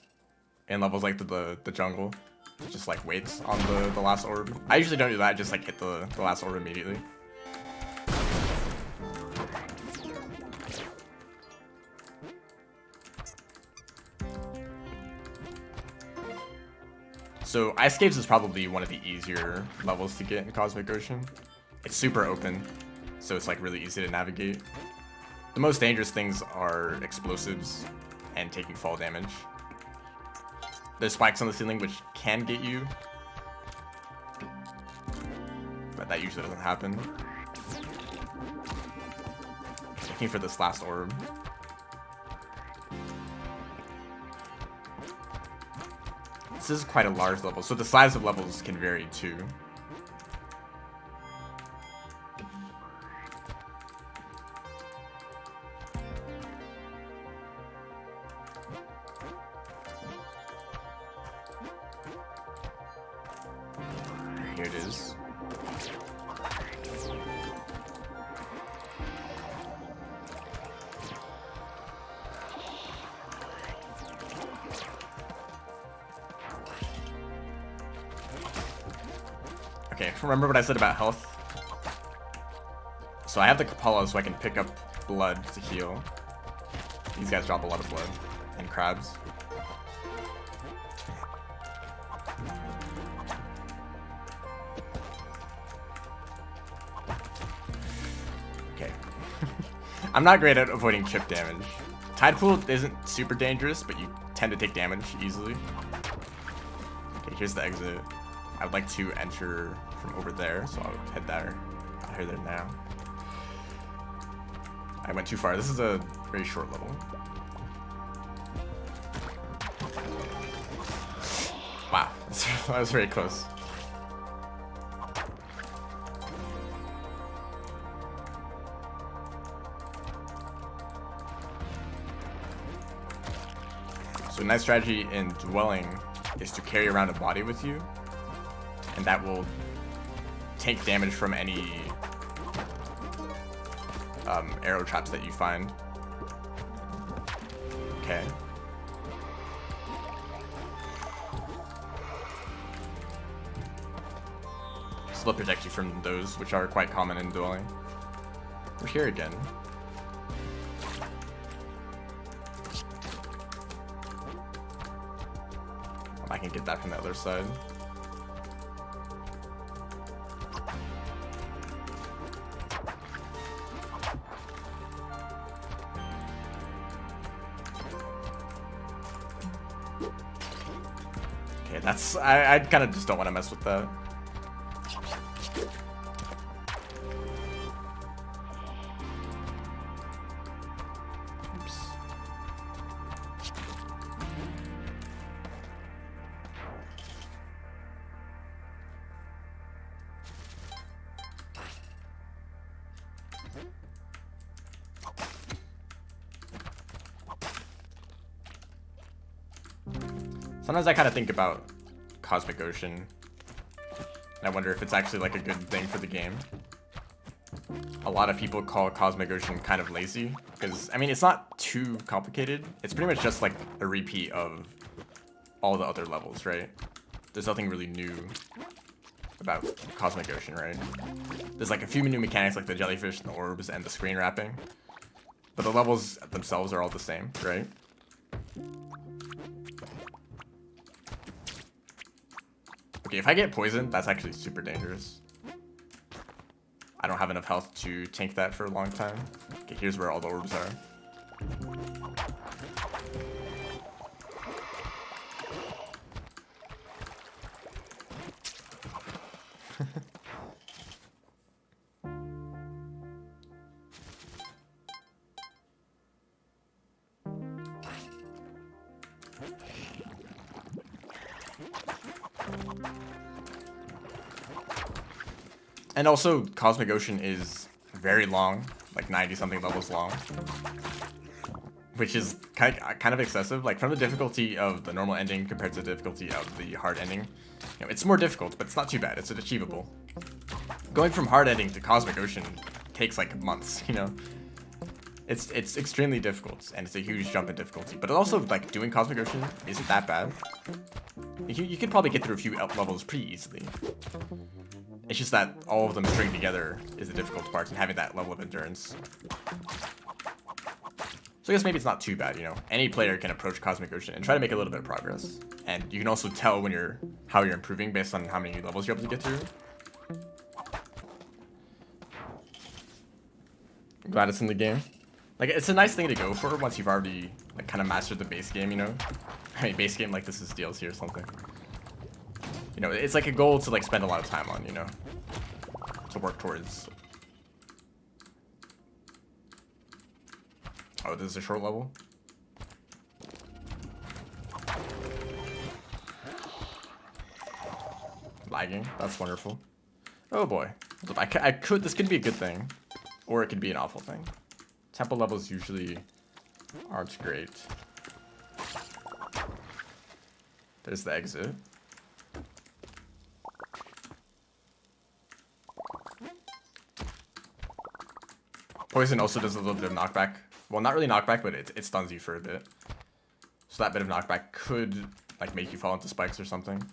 In levels like the jungle. Just like waits on the last orb. I usually don't do that, I just like hit the last orb immediately. So Ice Caves is probably one of the easier levels to get in Cosmic Ocean. It's super open, so it's like really easy to navigate. The most dangerous things are explosives and taking fall damage. There's spikes on the ceiling which can get you, but that usually doesn't happen. Looking for this last orb. This is quite a large level, so the size of levels can vary too. Here it is. Okay, remember what I said about health? So I have the Kapala so I can pick up blood to heal. These guys drop a lot of blood. And crabs. Okay. I'm not great at avoiding chip damage. Tide Pool isn't super dangerous, but you tend to take damage easily. Okay, here's the exit. I would like to enter from over there, so I'll head there. I'll head there now. I went too far. This is a very short level. Wow, that was very close. So nice strategy in dwelling is to carry around a body with you, and that will take damage from any arrow traps that you find. Okay. This will protect you from those, which are quite common in dueling. We're here again. I can get that from the other side. Okay, that's... I kind of just don't want to mess with that. Oops. Sometimes I kind of think about Cosmic Ocean, and I wonder if it's actually like a good thing for the game. A lot of people call Cosmic Ocean kind of lazy, because, I mean, it's not too complicated. It's pretty much just like a repeat of all the other levels, right? There's nothing really new about Cosmic Ocean, right? There's like a few new mechanics like the jellyfish and the orbs and the screen wrapping, but the levels themselves are all the same, right? Okay, if I get poisoned, that's actually super dangerous. I don't have enough health to tank that for a long time. Okay, here's where all the orbs are. And also, Cosmic Ocean is very long, like 90-something levels long, which is kind of excessive. Like, from the difficulty of the normal ending compared to the difficulty of the hard ending, you know, it's more difficult, but it's not too bad. It's achievable. Going from hard ending to Cosmic Ocean takes like months, you know? It's extremely difficult, and it's a huge jump in difficulty. But also, like, doing Cosmic Ocean isn't that bad. You could probably get through a few levels pretty easily. It's just that all of them string together is the difficult part, and having that level of endurance. So I guess maybe it's not too bad, you know? Any player can approach Cosmic Ocean and try to make a little bit of progress. And you can also tell when how you're improving based on how many levels you're able to get through. I'm glad it's in the game. Like, it's a nice thing to go for once you've already, like, kind of mastered the base game, you know? I mean, base game like this is DLC or something. You know, it's like a goal to, like, spend a lot of time on, you know? To work towards. Oh, this is a short level? Lagging. That's wonderful. Oh boy. This could be a good thing. Or it could be an awful thing. Temple levels usually aren't great. There's the exit. Poison also does a little bit of knockback. Well, not really knockback, but it stuns you for a bit. So that bit of knockback could, like, make you fall into spikes or something.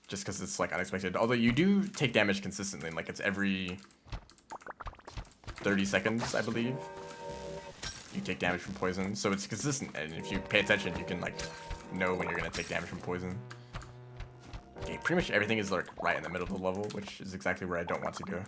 Just because it's, like, unexpected. Although you do take damage consistently. Like, it's every 30 seconds, I believe. You take damage from poison. So it's consistent. And if you pay attention, you can, like, know when you're going to take damage from poison. Okay, pretty much everything is, like, right in the middle of the level, which is exactly where I don't want to go.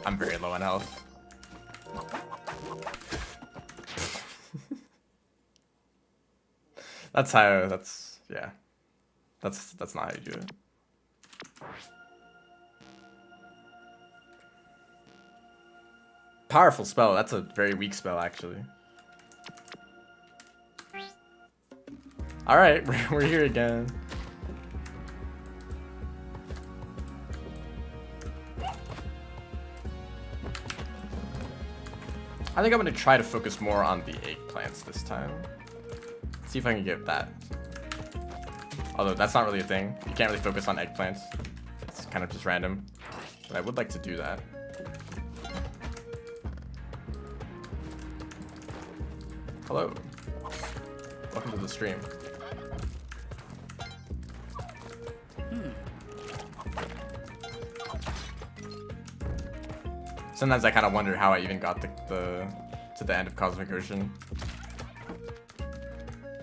I'm very low on health. That's how. Yeah. That's not how you do it. Powerful spell. That's a very weak spell, actually. All right, we're here again. I think I'm gonna try to focus more on the eggplants this time. See if I can get that. Although that's not really a thing. You can't really focus on eggplants. It's kind of just random. But I would like to do that. Hello. Welcome to the stream. Sometimes I kind of wonder how I even got to the end of Cosmic Ocean.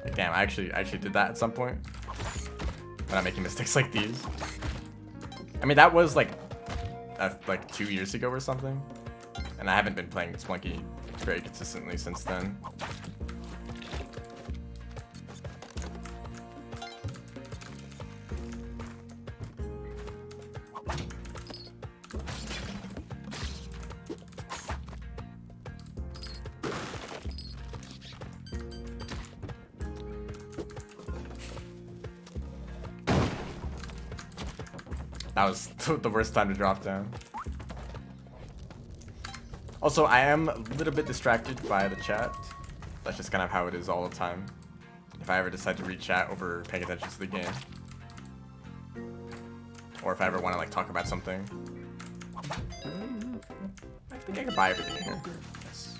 Like, damn, I actually did that at some point. When I'm making mistakes like these. I mean, that was like 2 years ago or something. And I haven't been playing Spelunky very consistently since then. That was the worst time to drop down. Also, I am a little bit distracted by the chat. That's just kind of how it is all the time. If I ever decide to read chat over paying attention to the game. Or if I ever want to like talk about something. I think I can buy everything in here. Yes.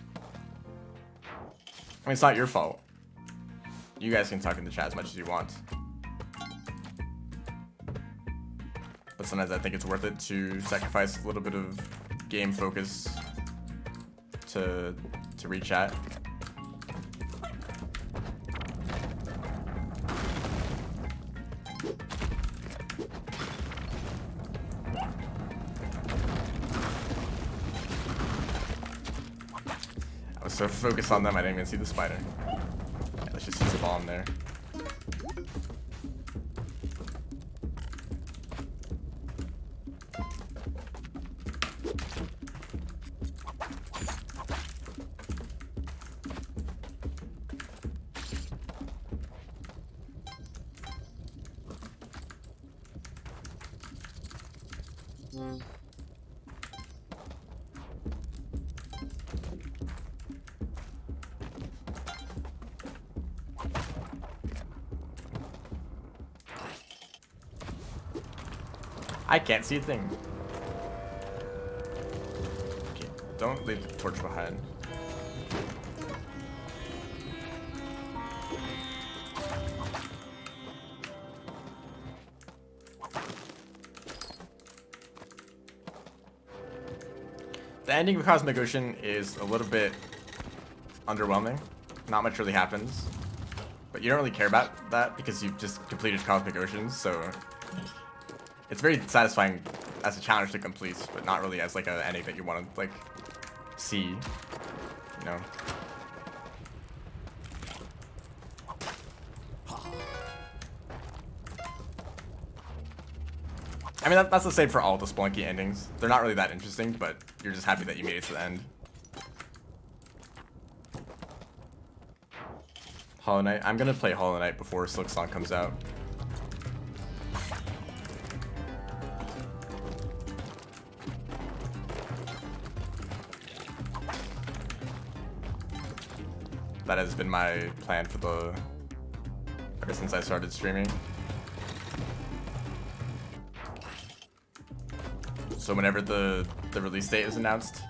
I mean, it's not your fault. You guys can talk in the chat as much as you want. But sometimes I think it's worth it to sacrifice a little bit of game focus to read chat. I was so focused on them I didn't even see the spider. Yeah, let's just use a bomb there. I can't see a thing. Okay, don't leave the torch behind. The ending of Cosmic Ocean is a little bit underwhelming. Not much really happens. But you don't really care about that because you've just completed Cosmic Ocean, so it's very satisfying as a challenge to complete, but not really as like an ending that you want to like see, you know. I mean, that's the same for all the Spelunky endings. They're not really that interesting, but you're just happy that you made it to the end. Hollow Knight. I'm gonna play Hollow Knight before Silksong comes out. That has been my plan for ever since I started streaming. So whenever the release date is announced,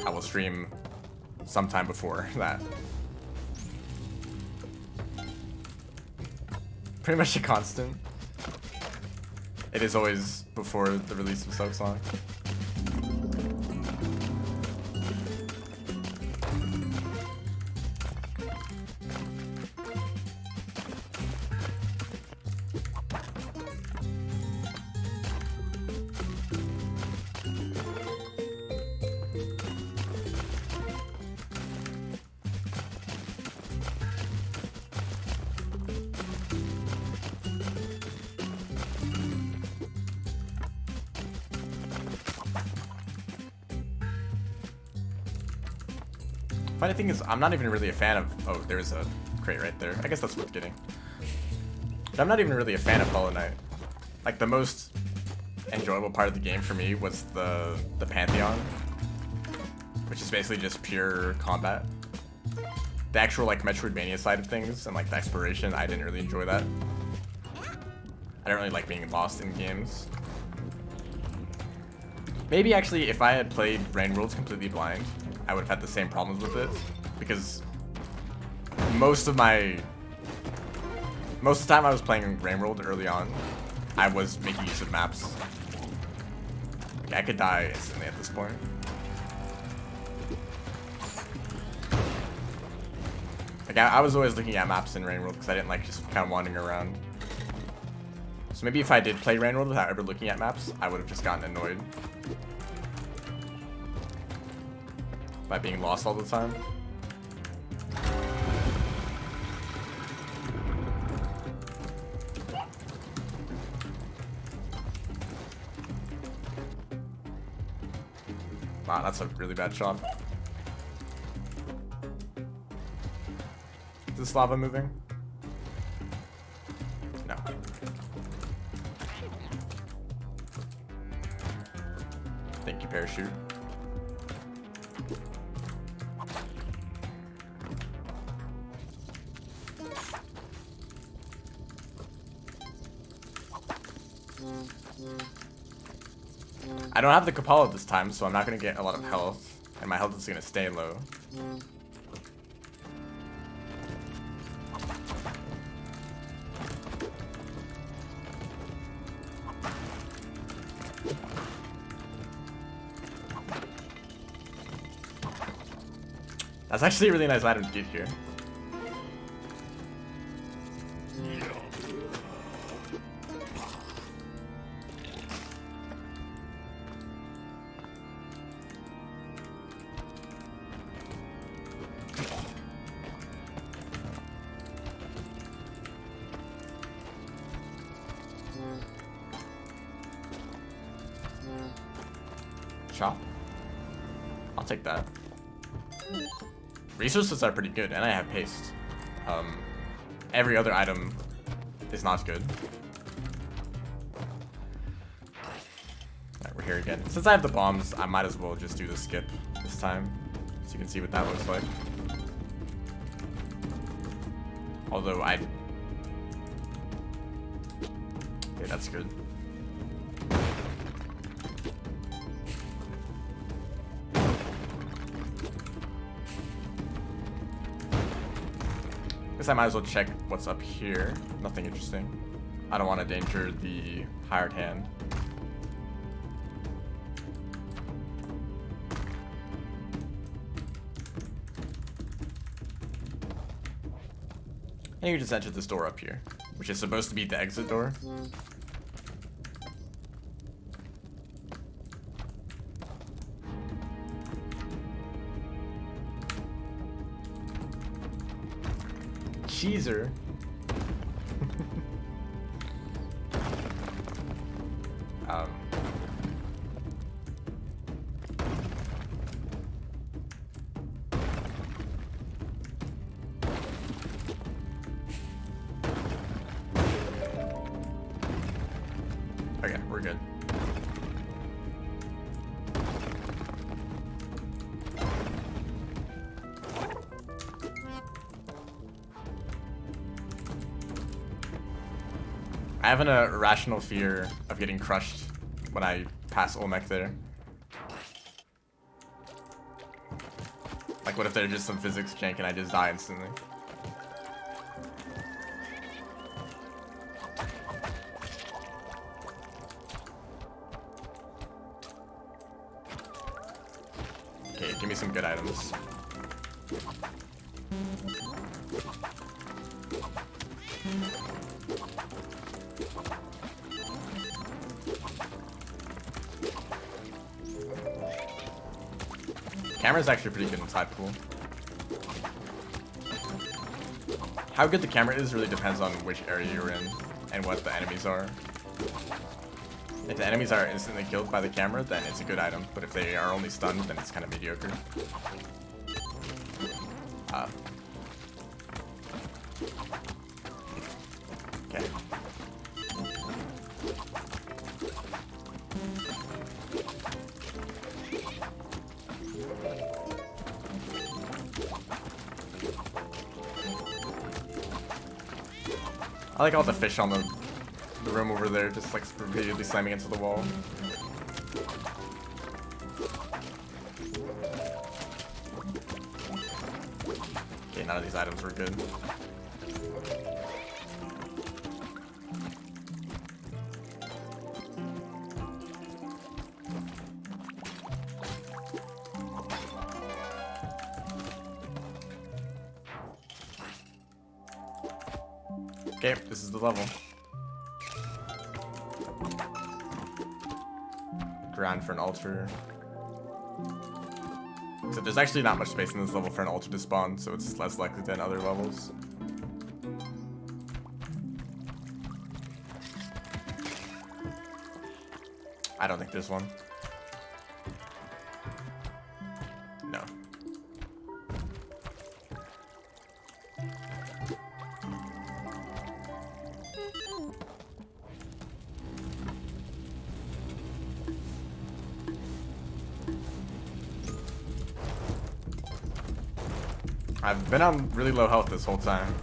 I will stream sometime before that. Pretty much a constant. It is always before the release of Silksong. Funny thing is, I'm not even really a fan of... Oh, there's a crate right there. I guess that's worth getting. But I'm not even really a fan of Hollow Knight. Like, the most enjoyable part of the game for me was the Pantheon, which is basically just pure combat. The actual, like, Metroidvania side of things and, like, the exploration, I didn't really enjoy that. I don't really like being lost in games. Maybe, actually, if I had played Rain Worlds completely blind, I would have had the same problems with it, because most of the time I was playing Rain World early on, I was making use of maps. Okay, I could die instantly at this point. Like, I was always looking at maps in Rain World because I didn't like just kind of wandering around. So maybe if I did play Rain World without ever looking at maps, I would have just gotten annoyed by being lost all the time. Wow, that's a really bad shot. Is this lava moving? No. Thank you, parachute. I don't have the Kapala this time, so I'm not going to get a lot of health, and my health is going to stay low. That's actually a really nice item to get here. Chop. I'll take that. Resources are pretty good, and I have paste. Every other item is not good. Alright, we're here again. Since I have the bombs, I might as well just do the skip this time, so you can see what that looks like. Although okay, that's good. Guess I might as well check what's up here. Nothing interesting. I don't want to endanger the hired hand. And you just enter this door up here, which is supposed to be the exit door. Cheeser. Okay, we're good. I have an irrational fear of getting crushed when I pass Olmec there. Like, what if there's just some physics jank and I just die instantly? Okay, give me some good items. Camera's actually pretty good inside pool. How good the camera is really depends on which area you're in and what the enemies are. If the enemies are instantly killed by the camera, then it's a good item, but if they are only stunned, then it's kind of mediocre. Okay. I like all the fish on the room over there, just like repeatedly slamming into the wall. Okay, none of these items were good. Okay, this is the level. Ground for an altar. Except there's actually not much space in this level for an altar to spawn, so it's less likely than other levels. I don't think there's one. No. I've been on really low health this whole time.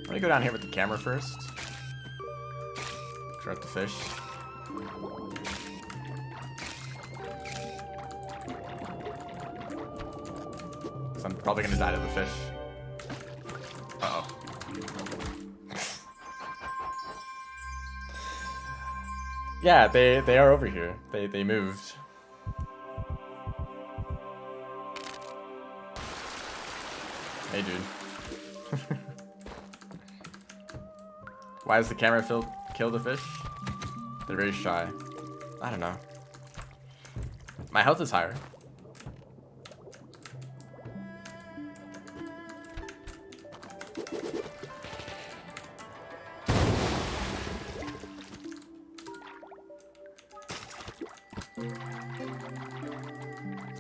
Let me go down here with the camera first. Direct the fish. So I'm probably gonna die to the fish. Uh-oh. Yeah, they are over here. They moved. Hey, dude. Why does the camera kill the fish? They're very shy. I don't know. My health is higher.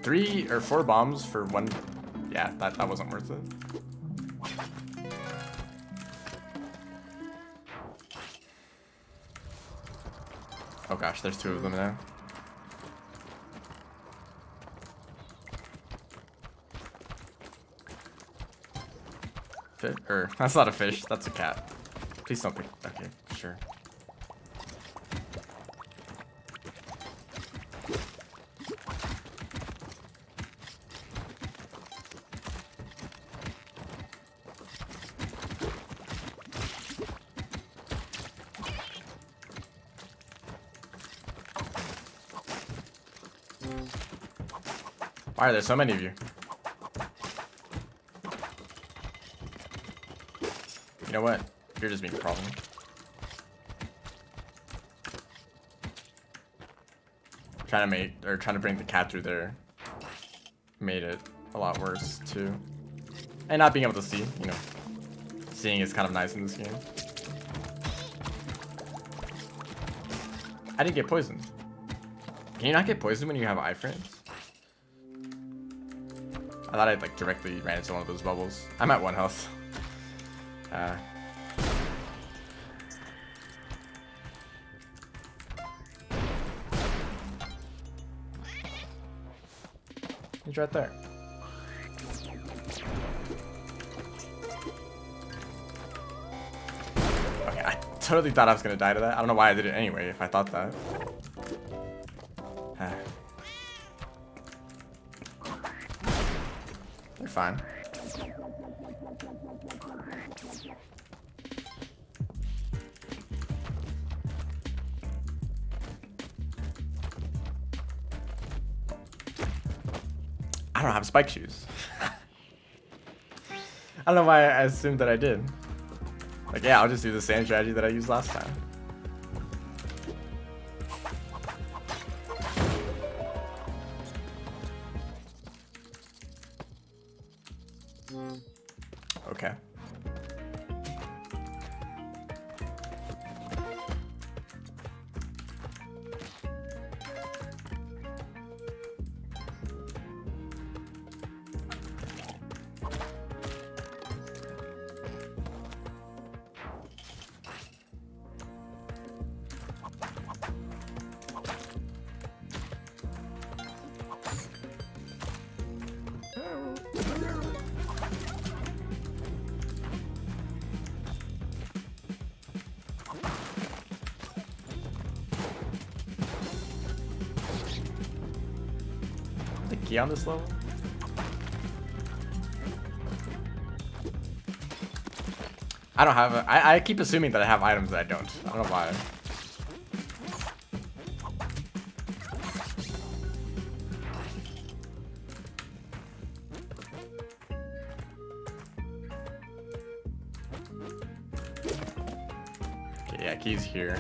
Three or four bombs for one. Yeah, that wasn't worth it. Oh gosh, there's two of them now. Fish? That's not a fish, that's a cat. Please don't pick. Okay, sure. Why are there so many of you? You know what? You're just being a problem. Trying to bring the cat through there made it a lot worse too. And not being able to see, you know. Seeing is kind of nice in this game. I didn't get poisoned. Can you not get poisoned when you have iframes? I thought I like directly ran into one of those bubbles. I'm at 1 health. He's right there. Okay, I totally thought I was gonna die to that. I don't know why I did it anyway if I thought that. They're fine. I don't have spike shoes. I don't know why I assumed that I did. Like, yeah, I'll just do the same strategy that I used last time. Okay. The key on this level? I don't have I keep assuming that I have items that I don't. I don't know why. Okay, yeah, key's here.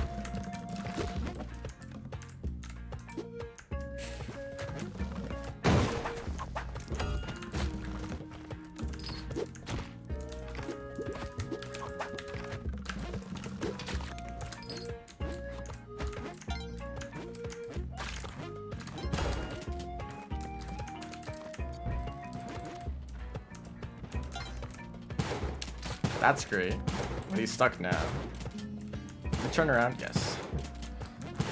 That's great. But he's stuck now. The turn around, yes.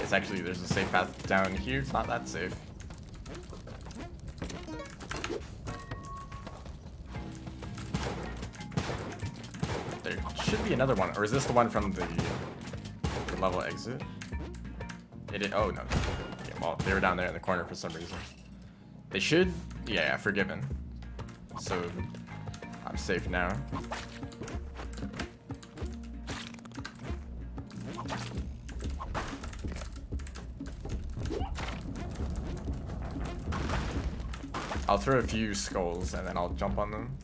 It's actually, there's a safe path down here. It's not that safe. There should be another one. Or is this the one from the level exit? It is, oh no. Yeah, well, they were down there in the corner for some reason. They should, yeah, forgiven. So, I'm safe now. I'll throw a few skulls and then I'll jump on them.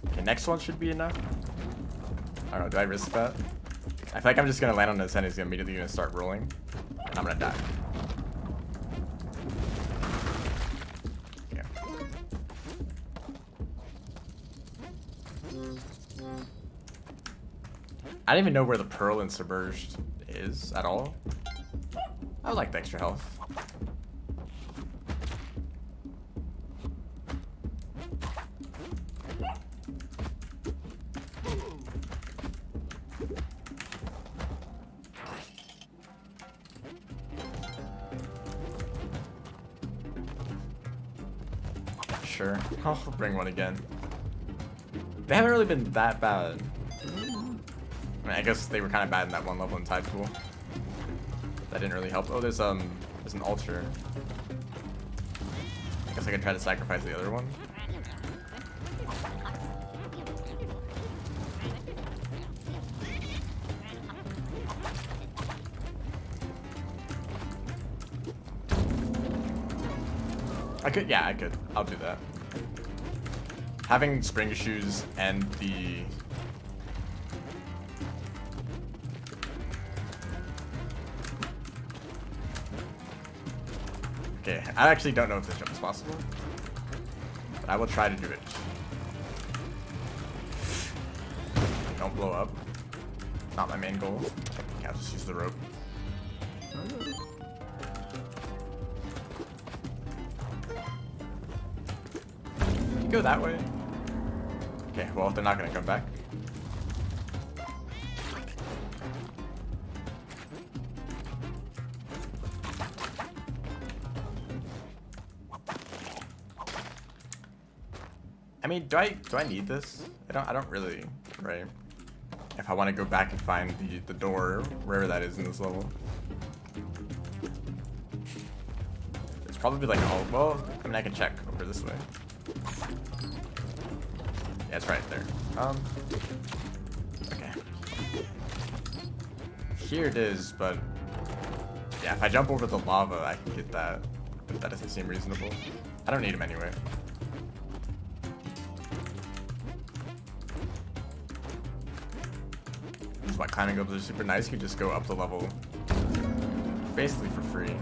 Okay, next one should be enough. I don't know, do I risk that? I feel like I'm just gonna land on his head and he's immediately gonna start rolling. And I'm gonna die. I don't even know where the pearl and submerged is at all. I would like the extra health. Sure, I'll bring one again. They haven't really been that bad. I guess they were kind of bad in that one level in Tide Pool. That didn't really help. Oh, there's an altar. I guess I could try to sacrifice the other one. I could, yeah, I could. I'll do that. Having spring shoes and the okay, I actually don't know if this jump is possible, but I will try to do it. Don't blow up. Not my main goal. Okay, I'll just use the rope. You go that way. Okay, well, they're not gonna come back. I mean, do I need this? I don't really, right? If I want to go back and find the door, wherever that is in this level. It's probably like, oh, well, I mean, I can check over this way. Yeah, it's right there. Okay. Here it is, but yeah, if I jump over the lava, I can get that. But that doesn't seem reasonable. I don't need him anyway. This is why climbing globes are super nice. You can just go up the level basically for free.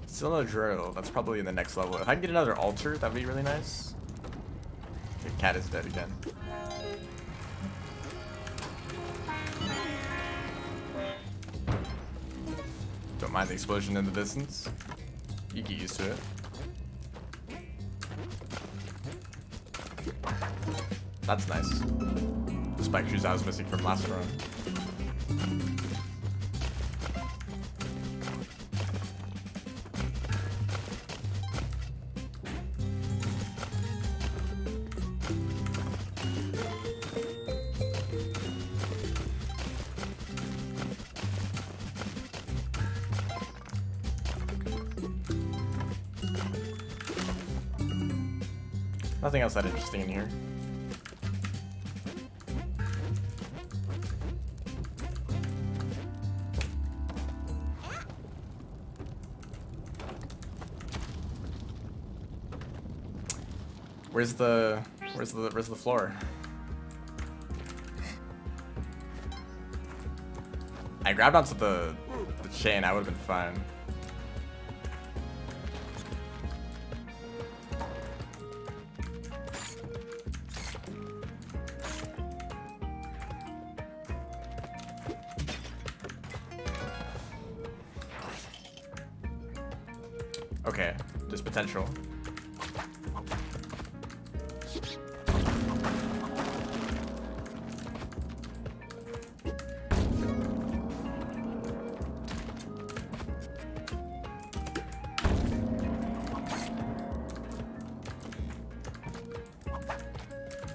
Still no drill. That's probably in the next level. If I can get another altar, that'd be really nice. The cat is dead again. Don't mind the explosion in the distance. You get used to it. That's nice. The spike shoes I was missing from last run. Nothing else that interesting in here. Where's the floor? I grabbed onto the chain, I would have been fine. Okay, there's potential.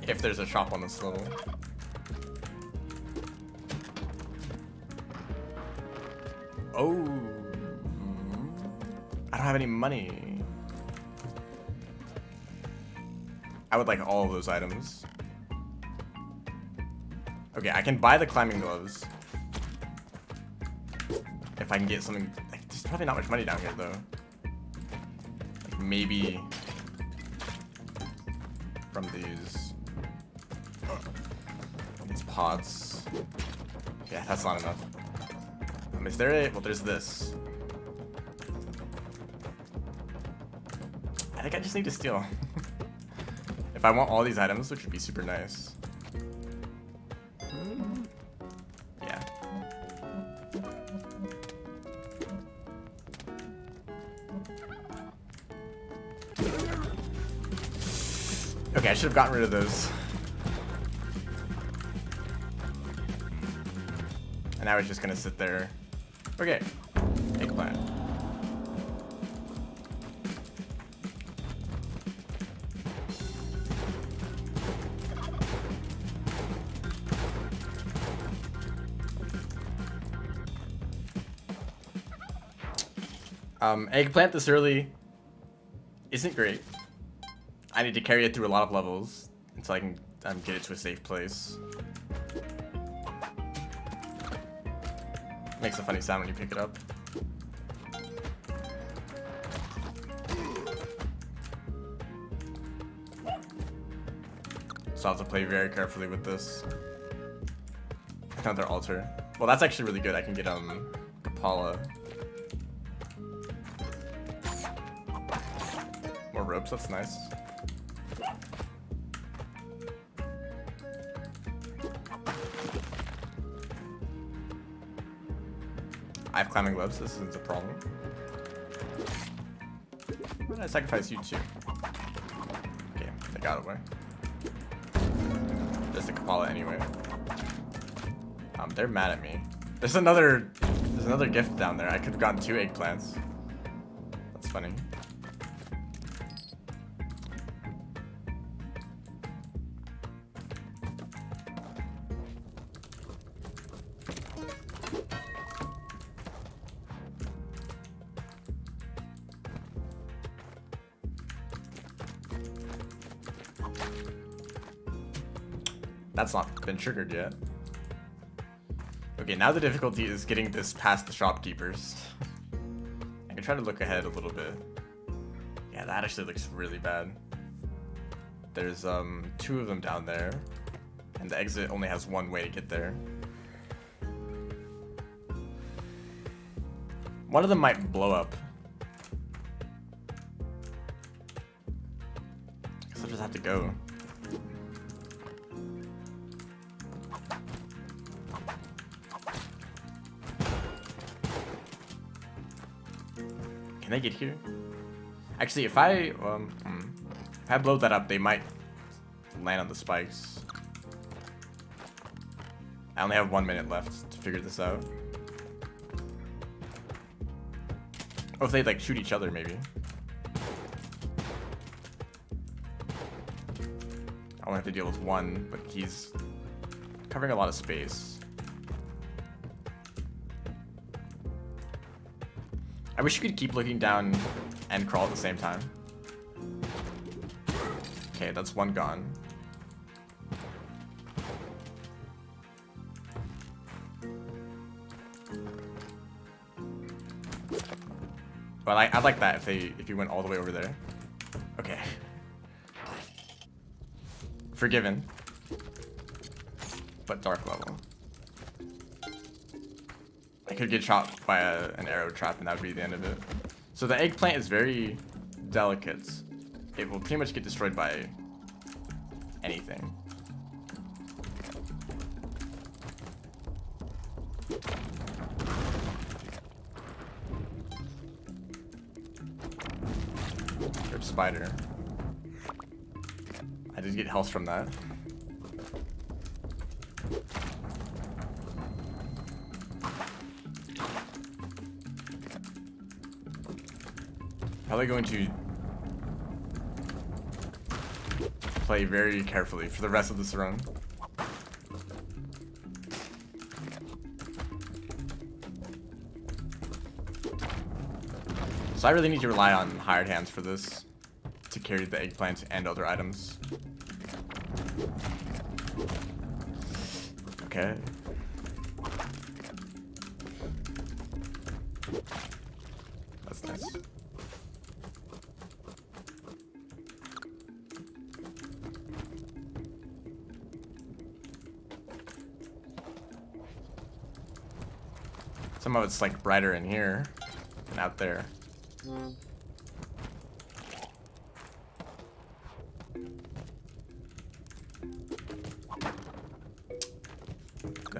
If there's a shop on this level. Oh. I don't have any money. I would like all of those items. Okay, I can buy the climbing gloves. If I can get something. Like, there's probably not much money down here though. Like maybe from these pots. Yeah, that's not enough. Is there a, well, there's this. I think I just need to steal. If I want all these items, which would be super nice. Yeah. Okay, I should have gotten rid of those. And I was just gonna sit there. Okay, eggplant. Eggplant this early isn't great. I need to carry it through a lot of levels until I can get it to a safe place. Makes a funny sound when you pick it up. So I'll have to play very carefully with this. Another altar. Well, that's actually really good. I can get Kapala. More ropes, that's nice. I have climbing gloves, this isn't a problem. Why did I sacrifice you too? Okay, they got away. There's the Kapala anyway. They're mad at me. There's another gift down there. I could have gotten 2 eggplants. That's funny. That's not been triggered yet. Okay, now the difficulty is getting this past the shopkeepers. I can try to look ahead a little bit. Yeah, that actually looks really bad. There's 2 of them down there, and the exit only has 1 way to get there. One of them might blow up. Guess I'll just have to go. Can I get here? Actually, if I blow that up, they might land on the spikes. I only have 1 minute left to figure this out. Or if they like shoot each other, maybe. I only have to deal with 1, but he's covering a lot of space. I wish you could keep looking down and crawl at the same time. Okay, that's 1 gone. Well, I'd like that if you went all the way over there. Okay. Forgiven. But dark level. I could get shot by an arrow trap and that would be the end of it. So the eggplant is very delicate. It will pretty much get destroyed by anything. Rip spider. I did get health from that. Probably going to play very carefully for the rest of this run. So I really need to rely on hired hands for this to carry the eggplant and other items. Okay. That's nice. Somehow it's like brighter in here than out there. Don't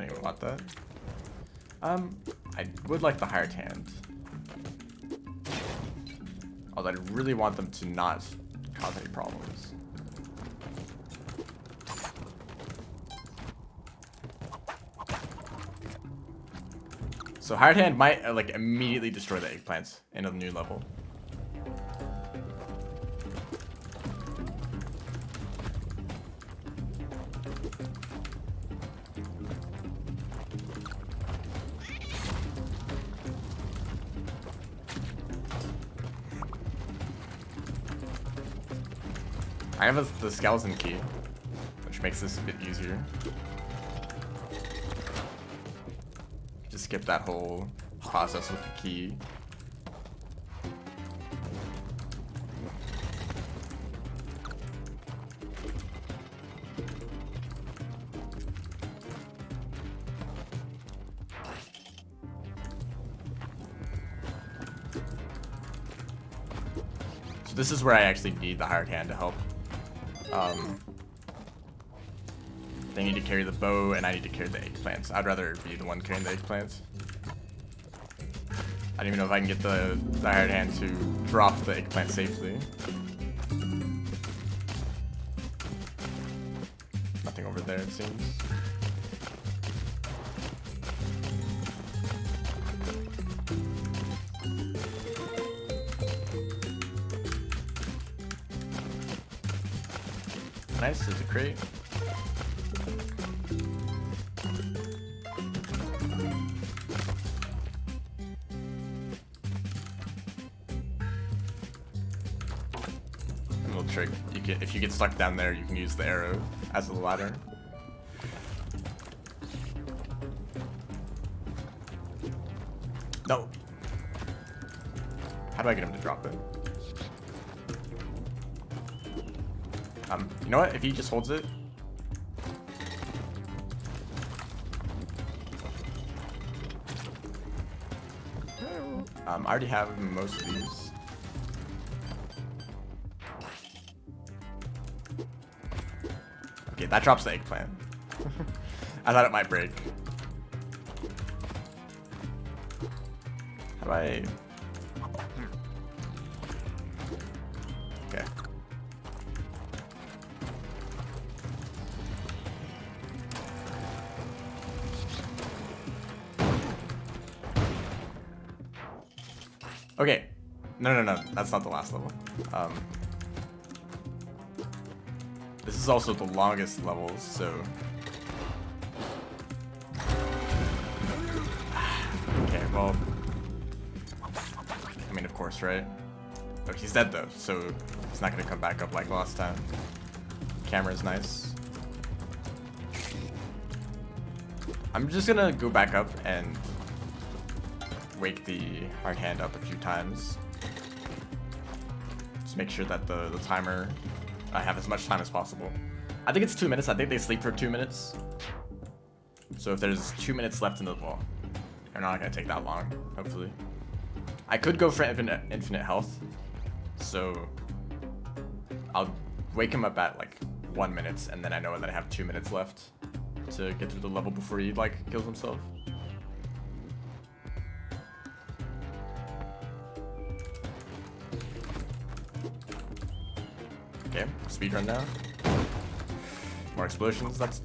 even want that. I would like the hired hand. Although I really want them to not cause any problems. So hired hand might like immediately destroy the eggplants in a new level. I have the skeleton key, which makes this a bit easier. Just skip that whole process with the key. So this is where I actually need the hired hand to help. They need to carry the bow, and I need to carry the eggplants. I'd rather be the one carrying the eggplants. I don't even know if I can get the hired hand to drop the eggplant safely. Nothing over there, it seems. Nice, there's a crate. A little trick. If you get stuck down there, you can use the arrow as a ladder. No. How do I get him to drop it? You know what? If he just holds it. I already have most of these. Okay, that drops the eggplant. I thought it might break. How do I... Okay. Okay. No. That's not the last level. This is also the longest level, so... Okay, well... I mean, of course, right? But he's dead, though, so he's not gonna come back up like last time. Camera's nice. I'm just gonna go back up and wake the hard hand up a few times. Just make sure that the timer, I have as much time as possible. I think it's 2 minutes. I think they sleep for 2 minutes. So if there's 2 minutes left in the wall, they're not gonna take that long, hopefully. I could go for infinite health. So I'll wake him up at like 1 minute, and then I know that I have 2 minutes left to get through the level before he like kills himself. Okay, speedrun now. More explosions, that's...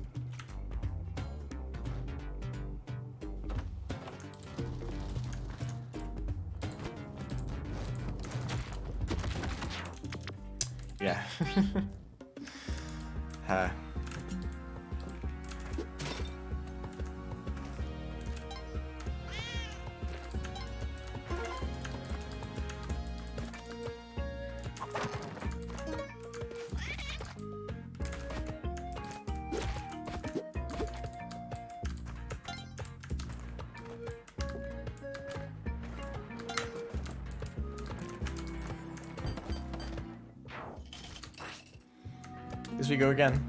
Yeah. Here we go again.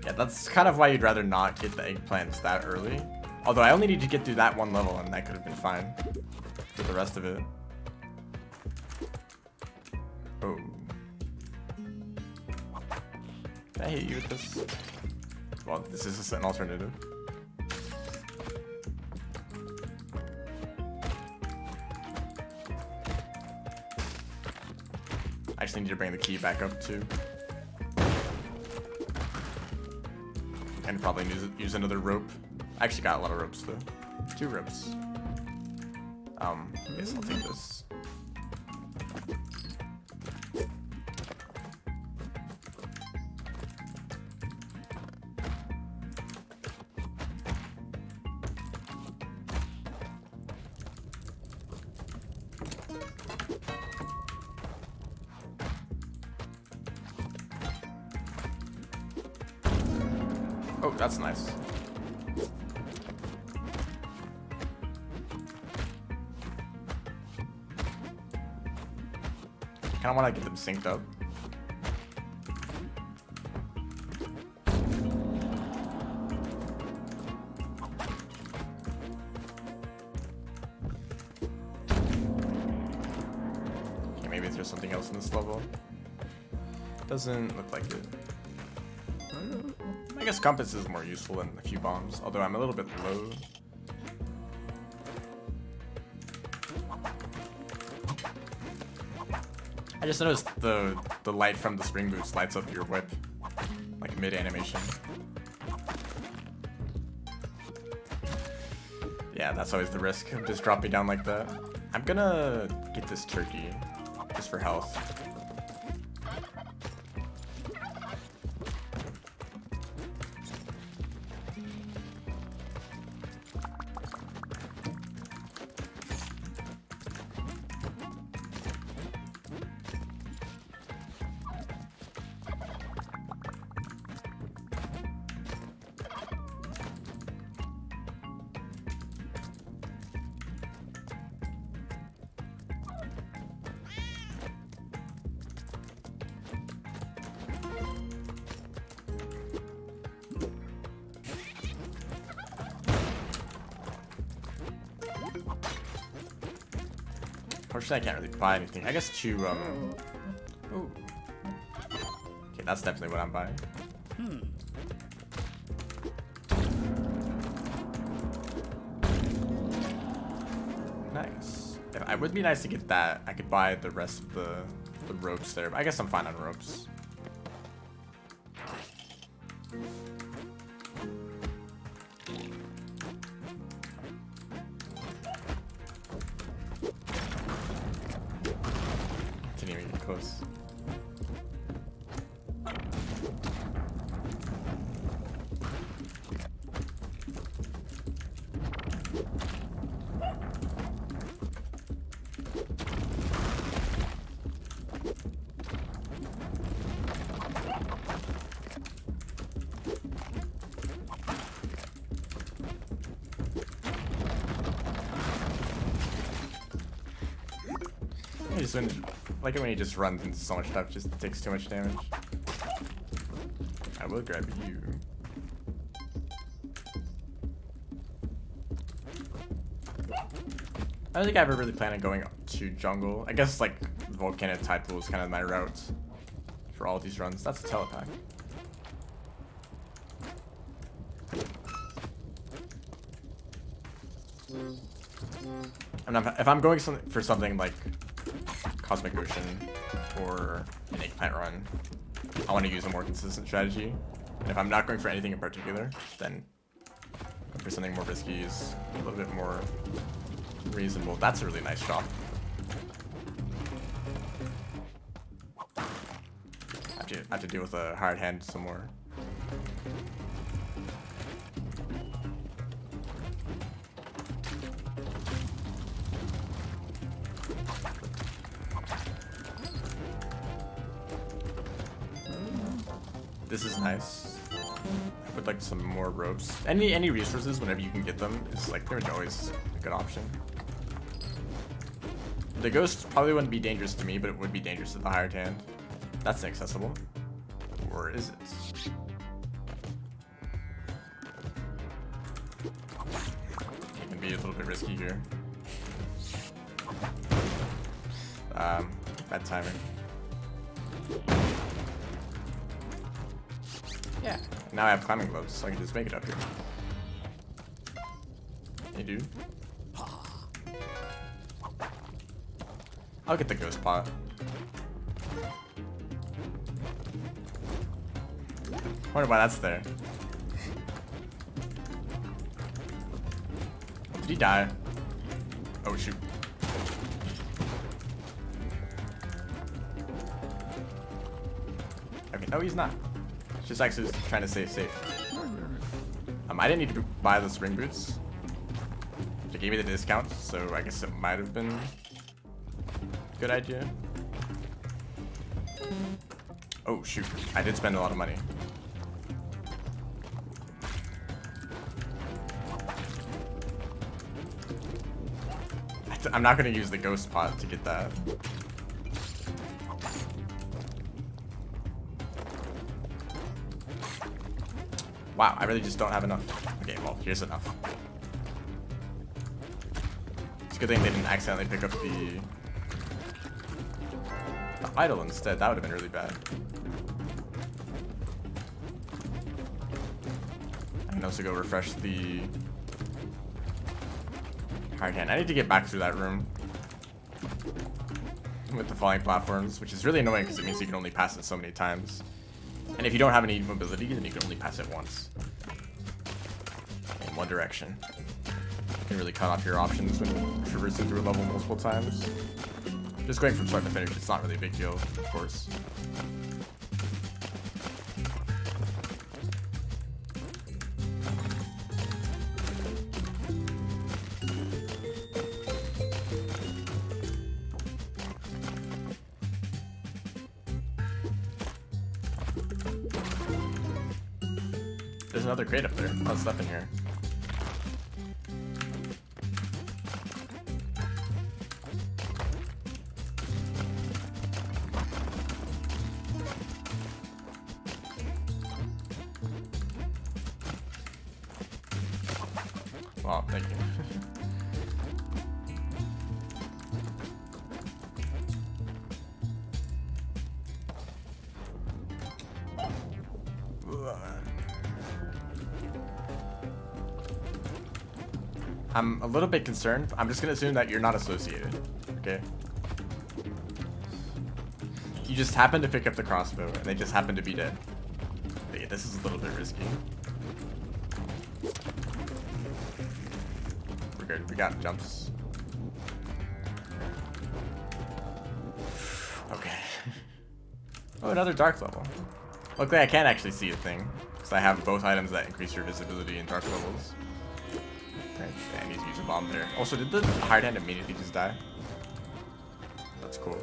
Yeah, that's kind of why you'd rather not get the eggplants that early. Although I only need to get through that one level and that could have been fine for the rest of it. Oh. Can I hit you with this? Well, this is just an alternative. I just need to bring the key back up too. And probably use another rope. I actually got a lot of ropes though. 2 ropes. I guess I'll take this. Oh, that's nice. I kind of want to get them synced up. Okay, maybe there's something else in this level. Doesn't look like it. I guess compass is more useful than a few bombs, although I'm a little bit low. I just noticed the light from the spring boots lights up your whip, like mid-animation. Yeah, that's always the risk of just dropping down like that. I'm gonna get this turkey, just for health. Unfortunately, I can't really buy anything. I guess to, ooh. Okay, that's definitely what I'm buying. Nice. It would be nice to get that. I could buy the rest of the ropes there, but I guess I'm fine on ropes. Didn't even get close. Like it when he just runs into so much stuff, just takes too much damage. I will grab you. I don't think I ever really planned on going to jungle. I guess like volcanic tide pool is kind of my route for all of these runs. That's a telepack. If I'm going for something like Cosmic Ocean or an Eggplant run, I want to use a more consistent strategy. And if I'm not going for anything in particular, then going for something more risky is a little bit more reasonable. That's a really nice shot. I have to deal with a hard hand some more. This is nice. I would like some more ropes. Any resources whenever you can get them is like pretty much always a good option. The ghost probably wouldn't be dangerous to me, but it would be dangerous to the hired hand. That's inaccessible. Or is it? It can be a little bit risky here. Bad timing. Yeah. Now I have climbing gloves, so I can just make it up here. Hey, dude. I'll get the ghost pot. Wonder why that's there. Did he die? Oh shoot. Okay, no, he's not. Just actually trying to stay safe. I didn't need to buy the spring boots. They gave me the discount, so I guess it might have been a good idea. Oh shoot, I did spend a lot of money. I'm not gonna use the ghost pot to get that. Wow, I really just don't have enough. Okay, well, here's enough. It's a good thing they didn't accidentally pick up the idol instead. That would have been really bad. I can also go refresh the hard hand. I need to get back through that room with the falling platforms, which is really annoying because it means you can only pass it so many times. And if you don't have any mobility, then you can only pass it once. In one direction. You can really cut off your options when traversing through a level multiple times. Just going from start to finish, it's not really a big deal, of course. There's another crate up there. Lots of stuff in here. Well, thank you. I'm a little bit concerned. I'm just gonna assume that you're not associated. Okay. You just happen to pick up the crossbow, and they just happen to be dead. But yeah, this is a little bit risky. We're good. We got jumps. Okay. Oh, another dark level. Luckily, I can't actually see a thing, because I have both items that increase your visibility in dark levels. Right, I need to use a bomb there. Also, did the hard hand immediately just die? That's cool.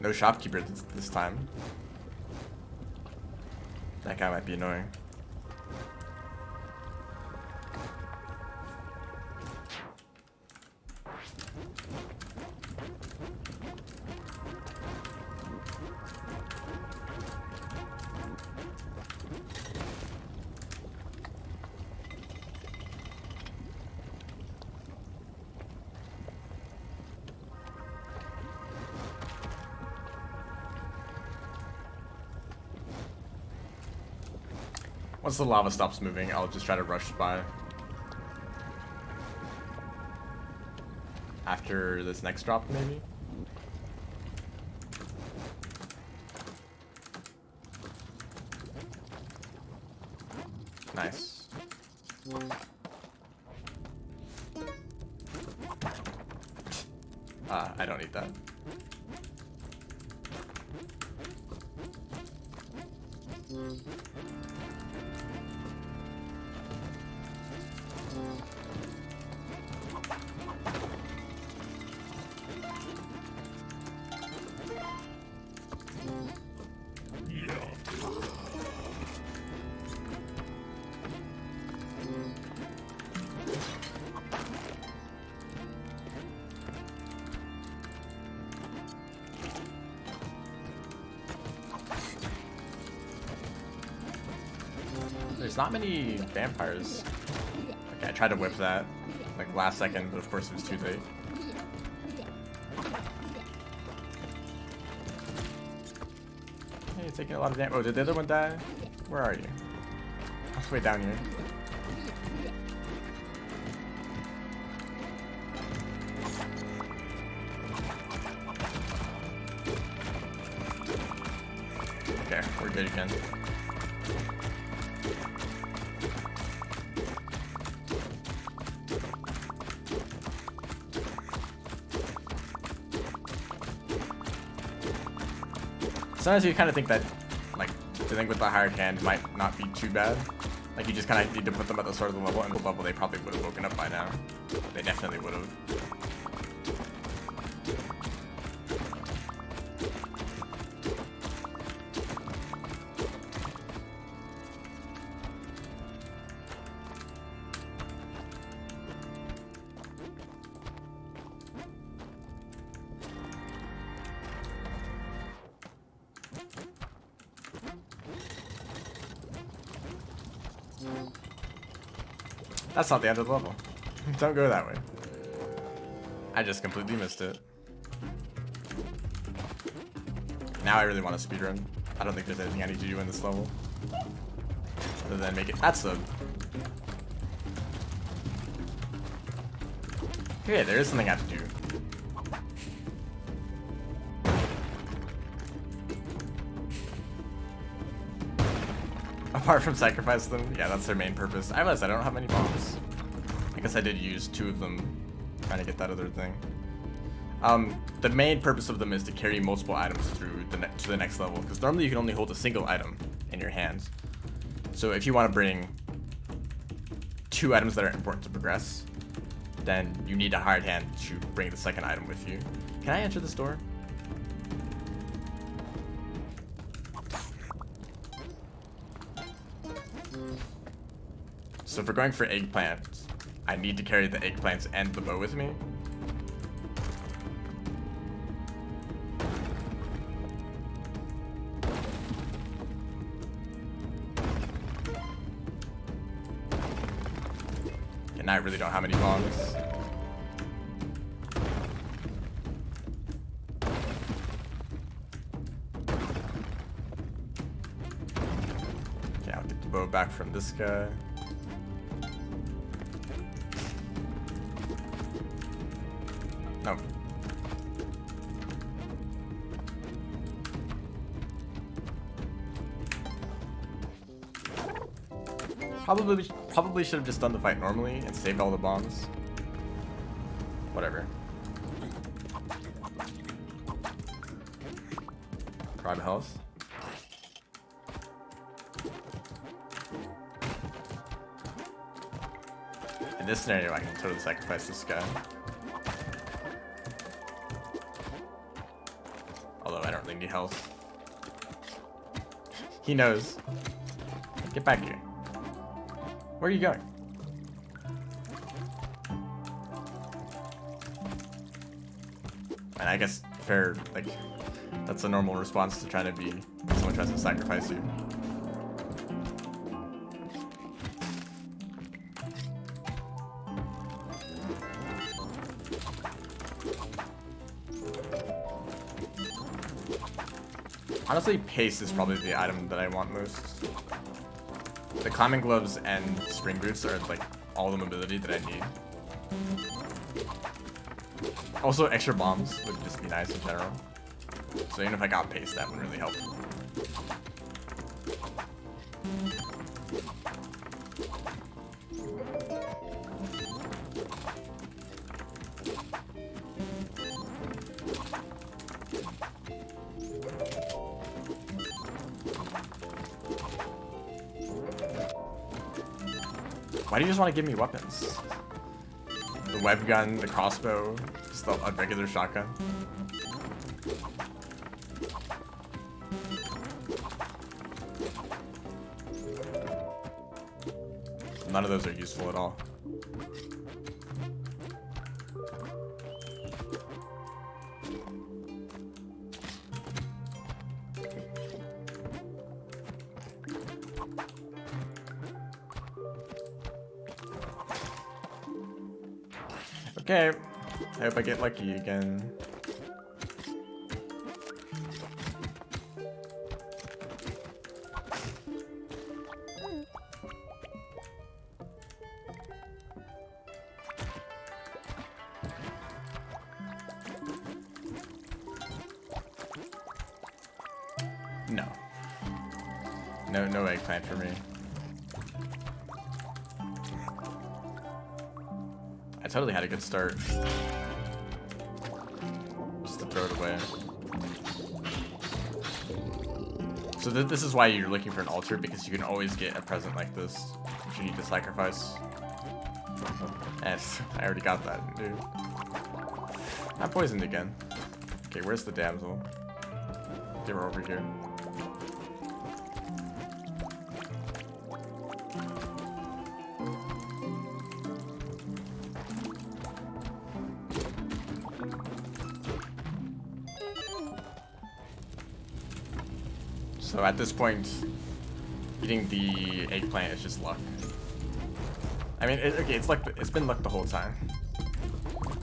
No shopkeeper this time. That guy might be annoying. Once the lava stops moving, I'll just try to rush by. After this next drop, maybe? Nice. I don't need that. There's not many vampires. Okay, I tried to whip that like last second, but of course it was too late. Hey, you're taking a lot of damage. Oh, did the other one die? Where are you? All the way down here. Okay, we're good again. Sometimes you kind of think that, like, dealing with the hired hand might not be too bad. Like, you just kind of need to put them at the start of the level, and the level they probably would have woken up by now. They definitely would have. That's not the end of the level. Don't go that way. I just completely missed it. Now I really want to speedrun. I don't think there's anything I need to do in this level other than make it. That's the. Okay, there is something I have to do. Apart from sacrifice them, yeah, that's their main purpose. I realized I don't have many bombs. I guess I did use 2 of them trying to get that other thing. The main purpose of them is to carry multiple items through to the next level, because normally you can only hold a single item in your hands. So if you want to bring 2 items that are important to progress, then you need a hired hand to bring the second item with you. Can I enter this door? So if we're going for eggplant, I need to carry the eggplants and the bow with me. And I really don't have any bombs. bow back from this guy. No. Probably should have just done the fight normally and saved all the bombs. Whatever. Grab health. In this scenario, I can totally sacrifice this guy. Although I don't really need health. He knows. Get back here. Where are you going? And I guess fair, like, that's a normal response to trying to be someone tries to sacrifice you. Honestly, pace is probably the item that I want most. The climbing gloves and spring boots are like all the mobility that I need. Also, extra bombs would just be nice in general. So even if I got pace, that would really help. Why do you just want to give me weapons? The web gun, the crossbow, just a regular shotgun. None of those are useful at all. Okay, I hope I get lucky again. No eggplant for me. I totally had a good start. Just to throw it away. So this is why you're looking for an altar, because you can always get a present like this if you need to sacrifice. Yes, I already got that, dude. I'm poisoned again. Okay, where's the damsel? Get her over here. So at this point, eating the eggplant is just luck. I mean, okay, it's been luck the whole time,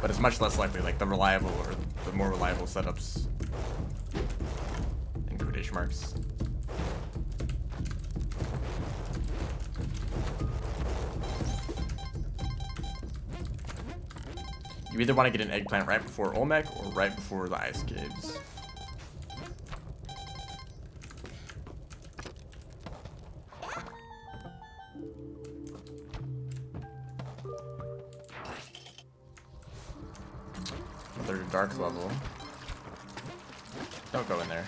but it's much less likely, like the reliable or the more reliable setups. In quotation marks. You either want to get an eggplant right before Olmec or right before the ice caves. Another dark level. Don't go in there.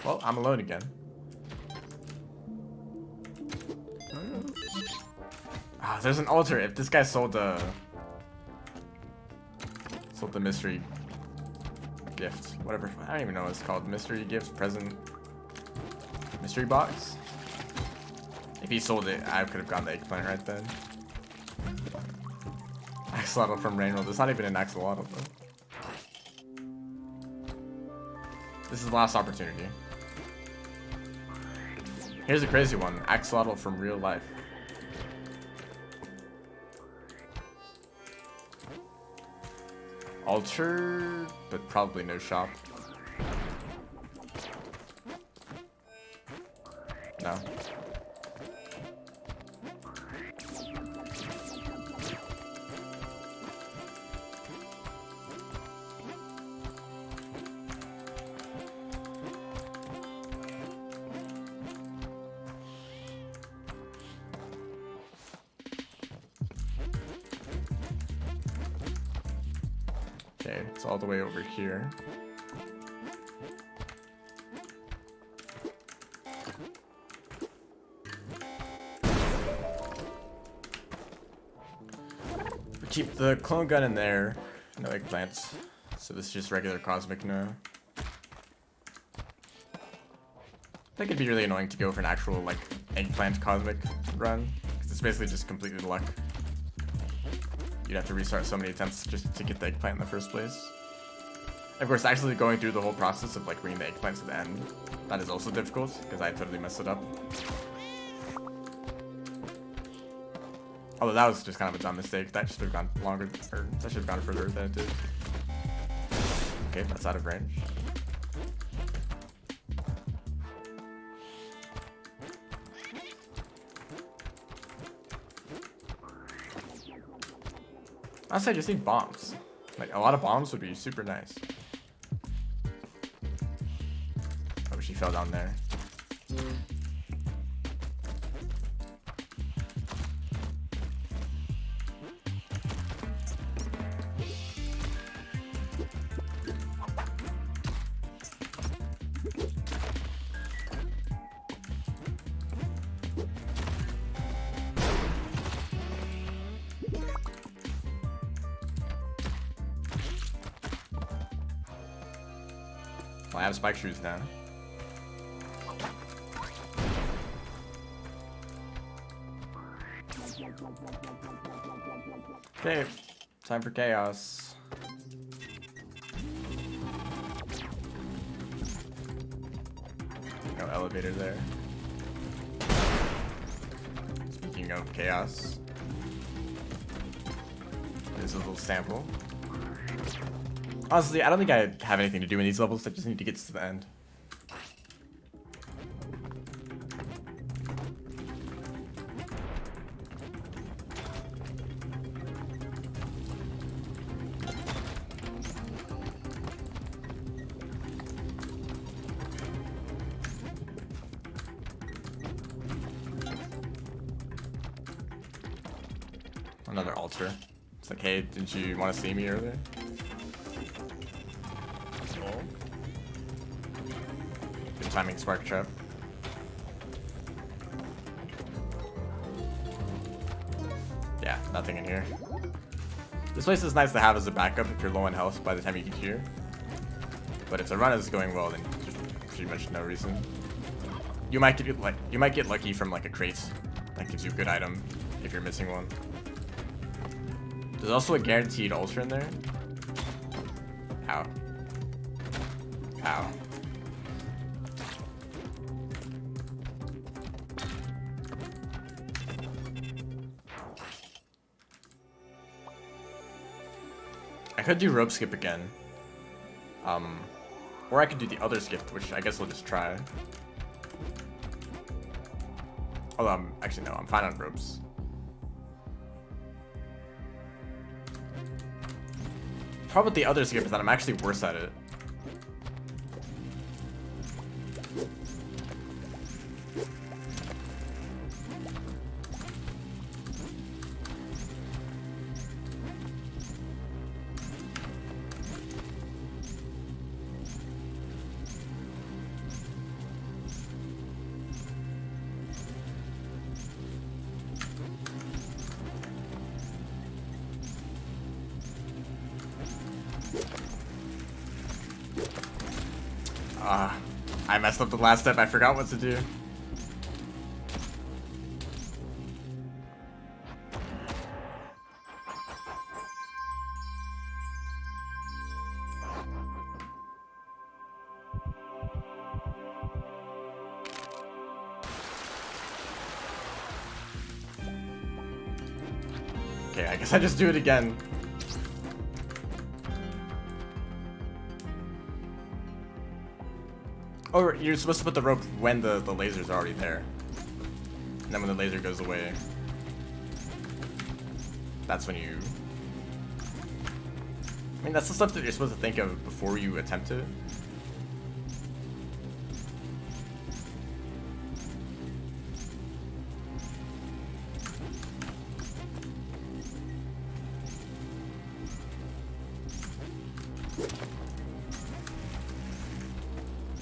Well, I'm alone again. Ah, there's an altar. If this guy sold the mystery gift, whatever, I don't even know what it's called. Mystery gift, present, mystery box. If he sold it, I could have gotten the eggplant right then. Axolotl from Rainworld. It's not even an axolotl though. This is the last opportunity. Here's a crazy one. Axolotl from real life. Alter, but probably no shop. No. Okay, it's all the way over here. We keep the clone gun in there. No eggplants. So this is just regular cosmic now. I think it'd be really annoying to go for an actual like eggplant cosmic run, because it's basically just completely luck. You'd have to restart so many attempts just to get the eggplant in the first place. Of course, actually going through the whole process of like bringing the eggplant to the end, that is also difficult, because I totally messed it up. Although that was just kind of a dumb mistake. That should have gone longer, or that should have gone further than it did. Okay, that's out of range. Honestly, I just need bombs. Like, a lot of bombs would be super nice. Oh, she fell down there. Well, I have spike shoes now. Okay, time for chaos. No elevator there. Speaking of chaos, there's a little sample. Honestly, I don't think I have anything to do in these levels. I just need to get to the end. Another altar. It's like, hey, didn't you want to see me earlier? Good timing, spark trap. Yeah, nothing in here. This place is nice to have as a backup if you're low on health by the time you get here. But if the run is going well, then there's pretty much no reason. You might get lucky from like a crate that gives you a good item if you're missing one. There's also a guaranteed ultra in there. Ow. Ow. I could do rope skip again. Or I could do the other skip, which I guess we'll just try. Although actually no, I'm fine on ropes. Problem with the other skip is that I'm actually worse at it. I messed up the last step. I forgot what to do. Okay, I guess I just do it again. Or you're supposed to put the rope when the laser's already there. And then when the laser goes away, that's when you... I mean, that's the stuff that you're supposed to think of before you attempt it.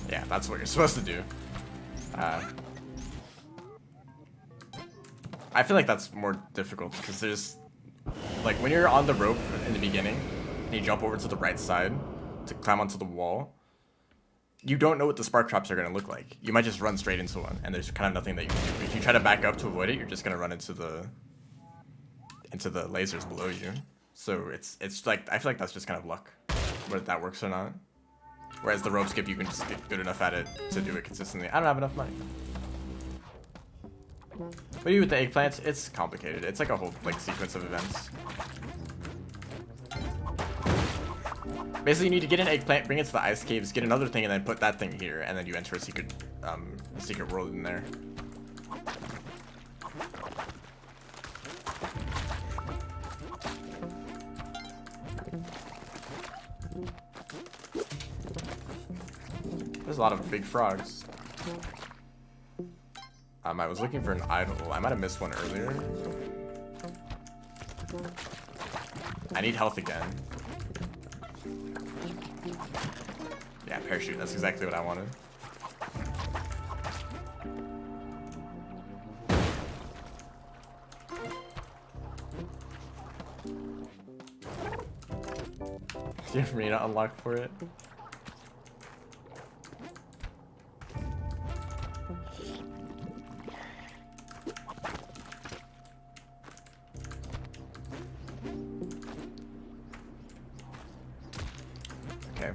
Yeah, that's what you're supposed to do. I feel like that's more difficult because there's, like, when you're on the rope in the beginning and you jump over to the right side to climb onto the wall, you don't know what the spark traps are going to look like. You might just run straight into one and there's kind of nothing that you can do. If you try to back up to avoid it, you're just going to run into the lasers below you. So it's like, I feel like that's just kind of luck, whether that works or not. Whereas the rope skip, you can just get good enough at it to do it consistently. I don't have enough money. What do you do with the eggplants? It's complicated. It's like a whole sequence of events. Basically, you need to get an eggplant, bring it to the ice caves, get another thing, and then put that thing here, and then you enter a secret world in there. There's a lot of big frogs. I was looking for an idol. I might have missed one earlier. I need health again. Yeah, parachute. That's exactly what I wanted. Do you have arena unlocked for it? Okay.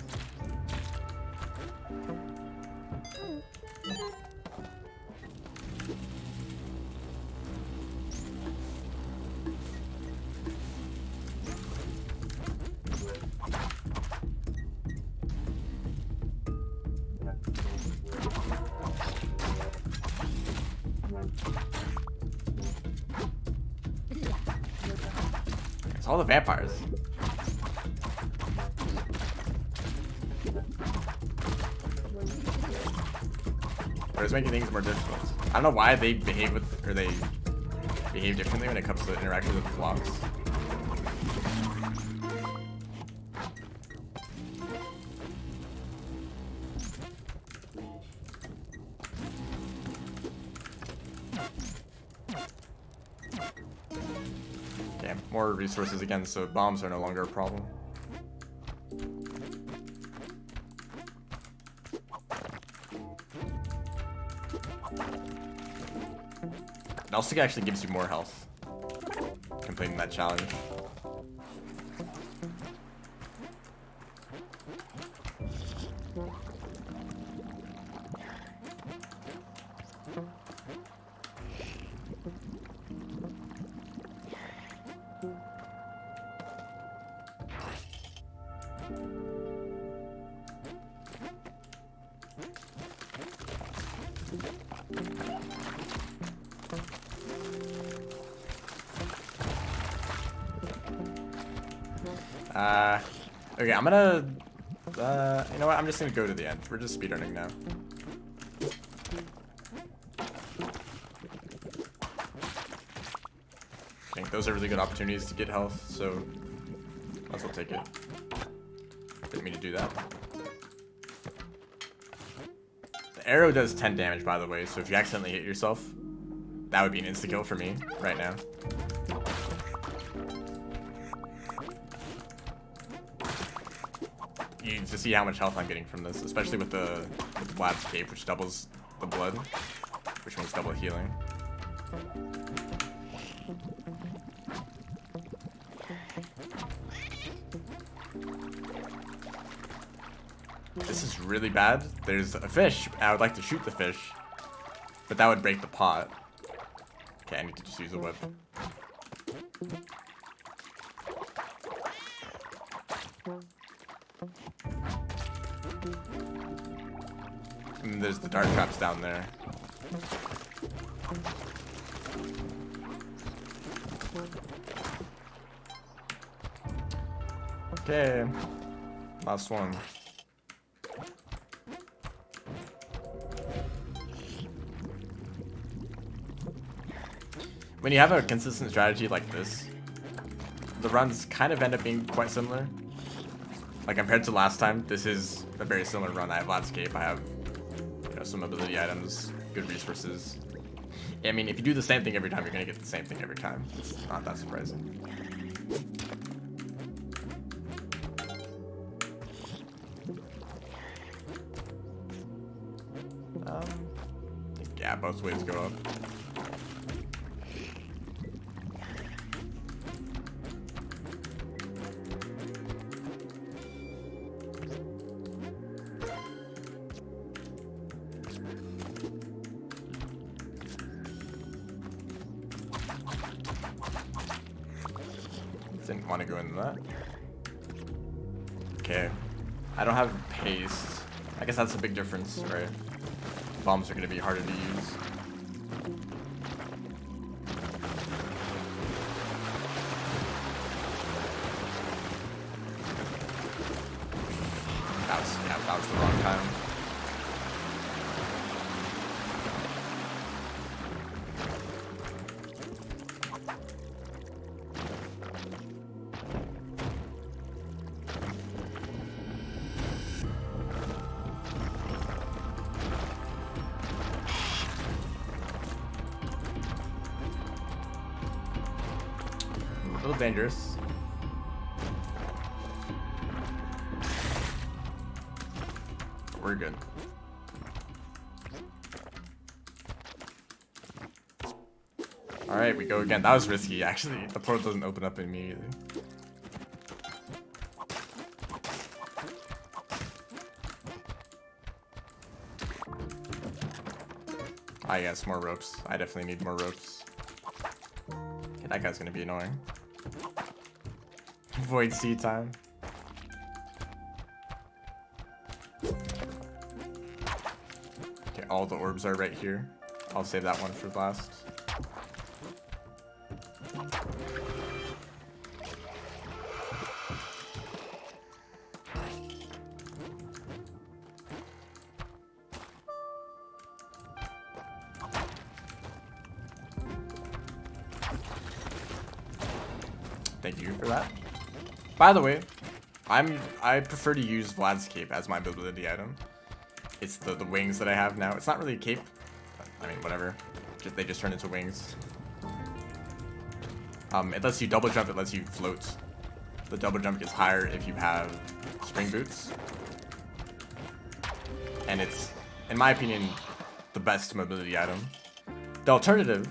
It's all the vampires. Or it's making things more difficult. I don't know why they behave differently when it comes to interactions with the blocks. Okay, more resources again, so bombs are no longer a problem. It also actually gives you more health completing that challenge. Okay, I'm gonna, you know what, I'm just gonna go to the end. We're just speedrunning now. I think those are really good opportunities to get health, so might as well take it. Didn't mean to do that. The arrow does 10 damage, by the way, so if you accidentally hit yourself, that would be an insta-kill for me right now. You need to see how much health I'm getting from this, especially with the Vlad's cape, which doubles the blood, which means double healing. This is really bad. There's a fish. I would like to shoot the fish, but that would break the pot. Okay, I need to just use a whip. And there's the dart traps down there. Okay, last one. When you have a consistent strategy like this, the runs kind of end up being quite similar. Like compared to last time, this is a very similar run. I have landscape, I have, you know, some ability items, good resources. I mean, if you do the same thing every time, you're gonna get the same thing every time. It's not that surprising. Yeah, both ways go up. Didn't want to go into that. Okay. I don't have paste. I guess that's a big difference, right? Bombs are going to be harder to use. That was the wrong time. A little dangerous. But we're good. Alright, we go again. That was risky, actually. The portal doesn't open up immediately. I guess more ropes. I definitely need more ropes. Okay, that guy's gonna be annoying. Void seed time. Okay, all the orbs are right here. I'll save that one for last. Thank you for that. By the way, I prefer to use Vlad's cape as my ability item. It's the wings that I have now. It's not really a cape. I mean, whatever. They just turn into wings. It lets you double jump. It lets you float. The double jump is higher if you have spring boots. And it's, in my opinion, the best mobility item. The alternative,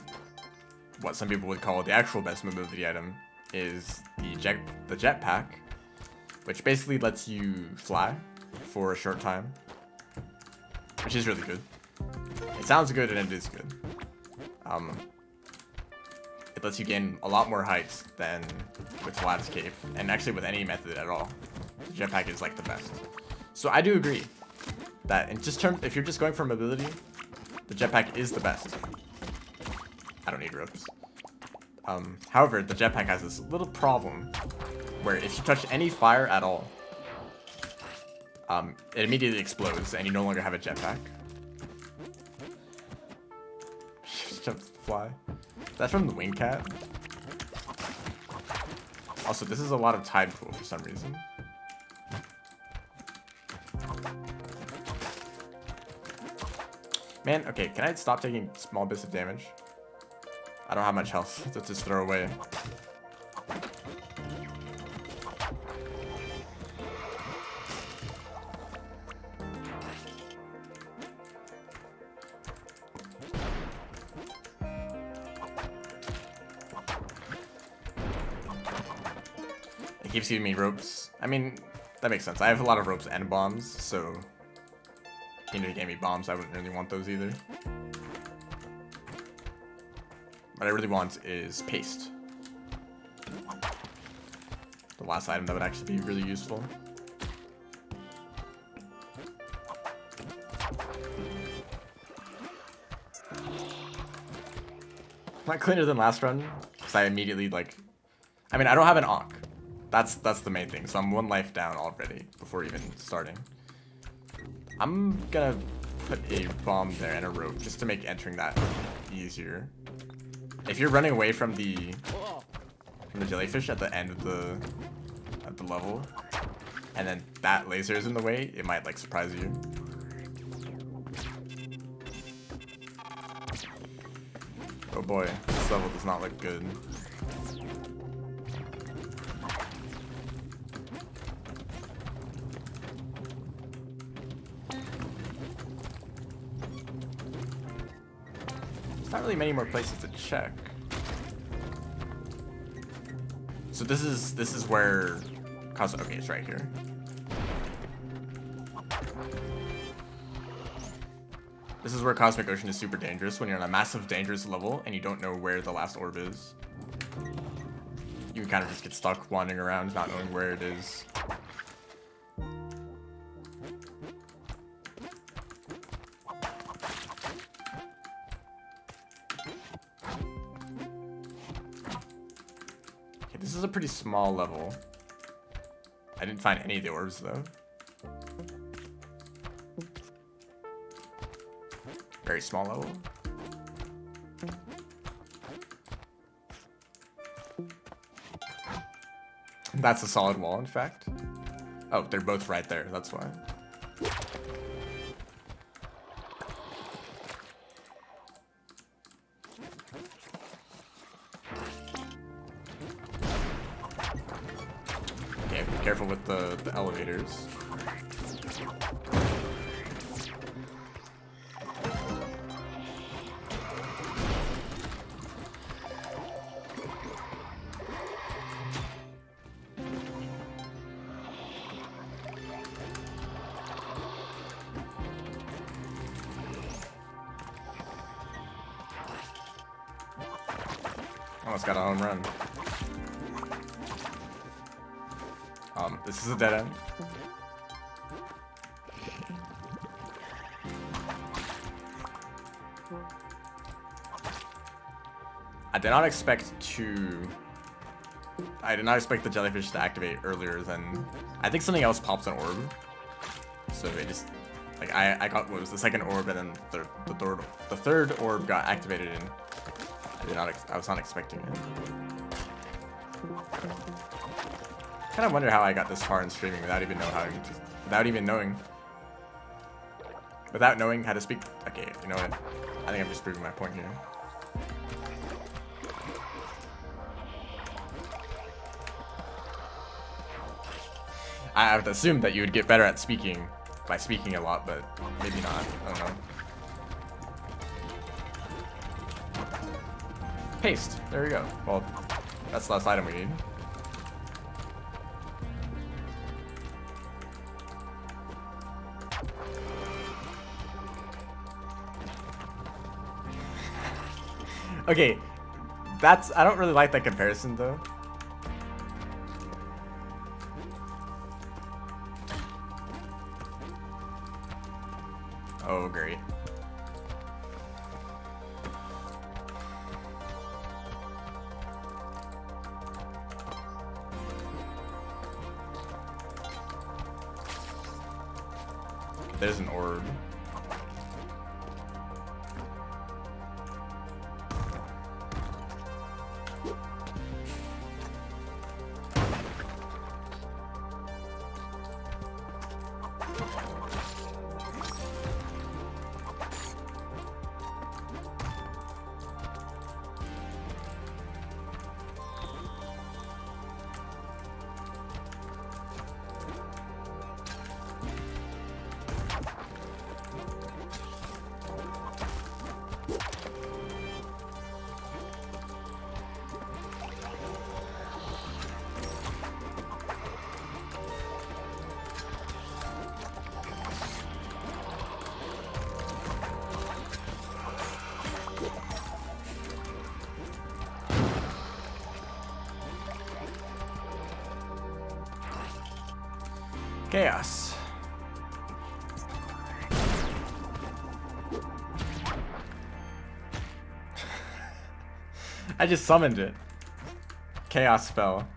what some people would call the actual best mobility item, is the jetpack, which basically lets you fly for a short time, which is really good. It sounds good and it is good. It lets you gain a lot more height than with Vlad's cape, and actually with any method at all. The jetpack is like the best. So I do agree that if you're just going for mobility, the jetpack is the best. I don't need ropes. However, the jetpack has this little problem where if you touch any fire at all, it immediately explodes and you no longer have a jetpack. Just jump to fly. That's from the wing cat. Also, this is a lot of tide pool for some reason. Man, okay, can I stop taking small bits of damage? I don't have much health to just throw away. It keeps giving me ropes. I mean, that makes sense. I have a lot of ropes and bombs, so even if it gave me bombs, I wouldn't really want those either. What I really want is paste. the last item that would actually be really useful. Not cleaner than last run, because I immediately, like... I mean, I don't have an Ankh. That's the main thing, so I'm 1 life down already, before even starting. I'm gonna put a bomb there and a rope, just to make entering that easier. If you're running away from the jellyfish at the end of the level, and then that laser is in the way, it might, like, surprise you. Oh boy, this level does not look good. There's not really many more places to check. So this is where okay, it's right here. This is where Cosmic Ocean is super dangerous, when you're on a massive dangerous level and you don't know where the last orb is. You kind of just get stuck wandering around not knowing where it is. Okay, this is a pretty small level. I didn't find any of the orbs though. Very small level. That's a solid wall, in fact. Oh, they're both right there, that's why. Okay, be careful with the elevators. Almost got a home run. This is a dead end. I did not expect the jellyfish to activate earlier than... I think something else pops an orb. So it just... Like, I got, what was the second orb, and then the third orb got activated, and I was not expecting it. I kind of wonder how I got this far in streaming without even knowing how to speak. Okay, you know what? I think I'm just proving my point here. I would assume that you would get better at speaking by speaking a lot, but maybe not. I don't know. Paste. There we go. Well, that's the last item we need. Okay, I don't really like that comparison though. Oh, great. There's an orb. Chaos. I just summoned it. Chaos spell.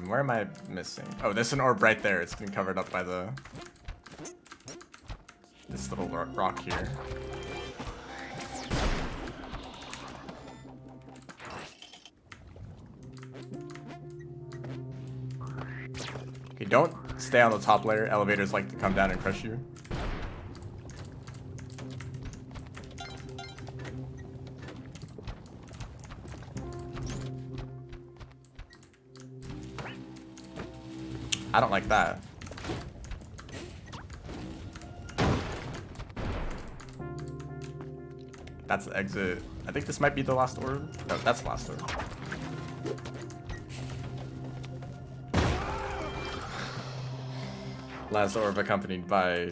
Where am I missing? Oh, there's an orb right there. It's been covered up by this little rock here. Okay, don't stay on the top layer. Elevators like to come down and crush you. I don't like that. That's the exit. I think this might be the last orb. No, that's the last orb. Last orb accompanied by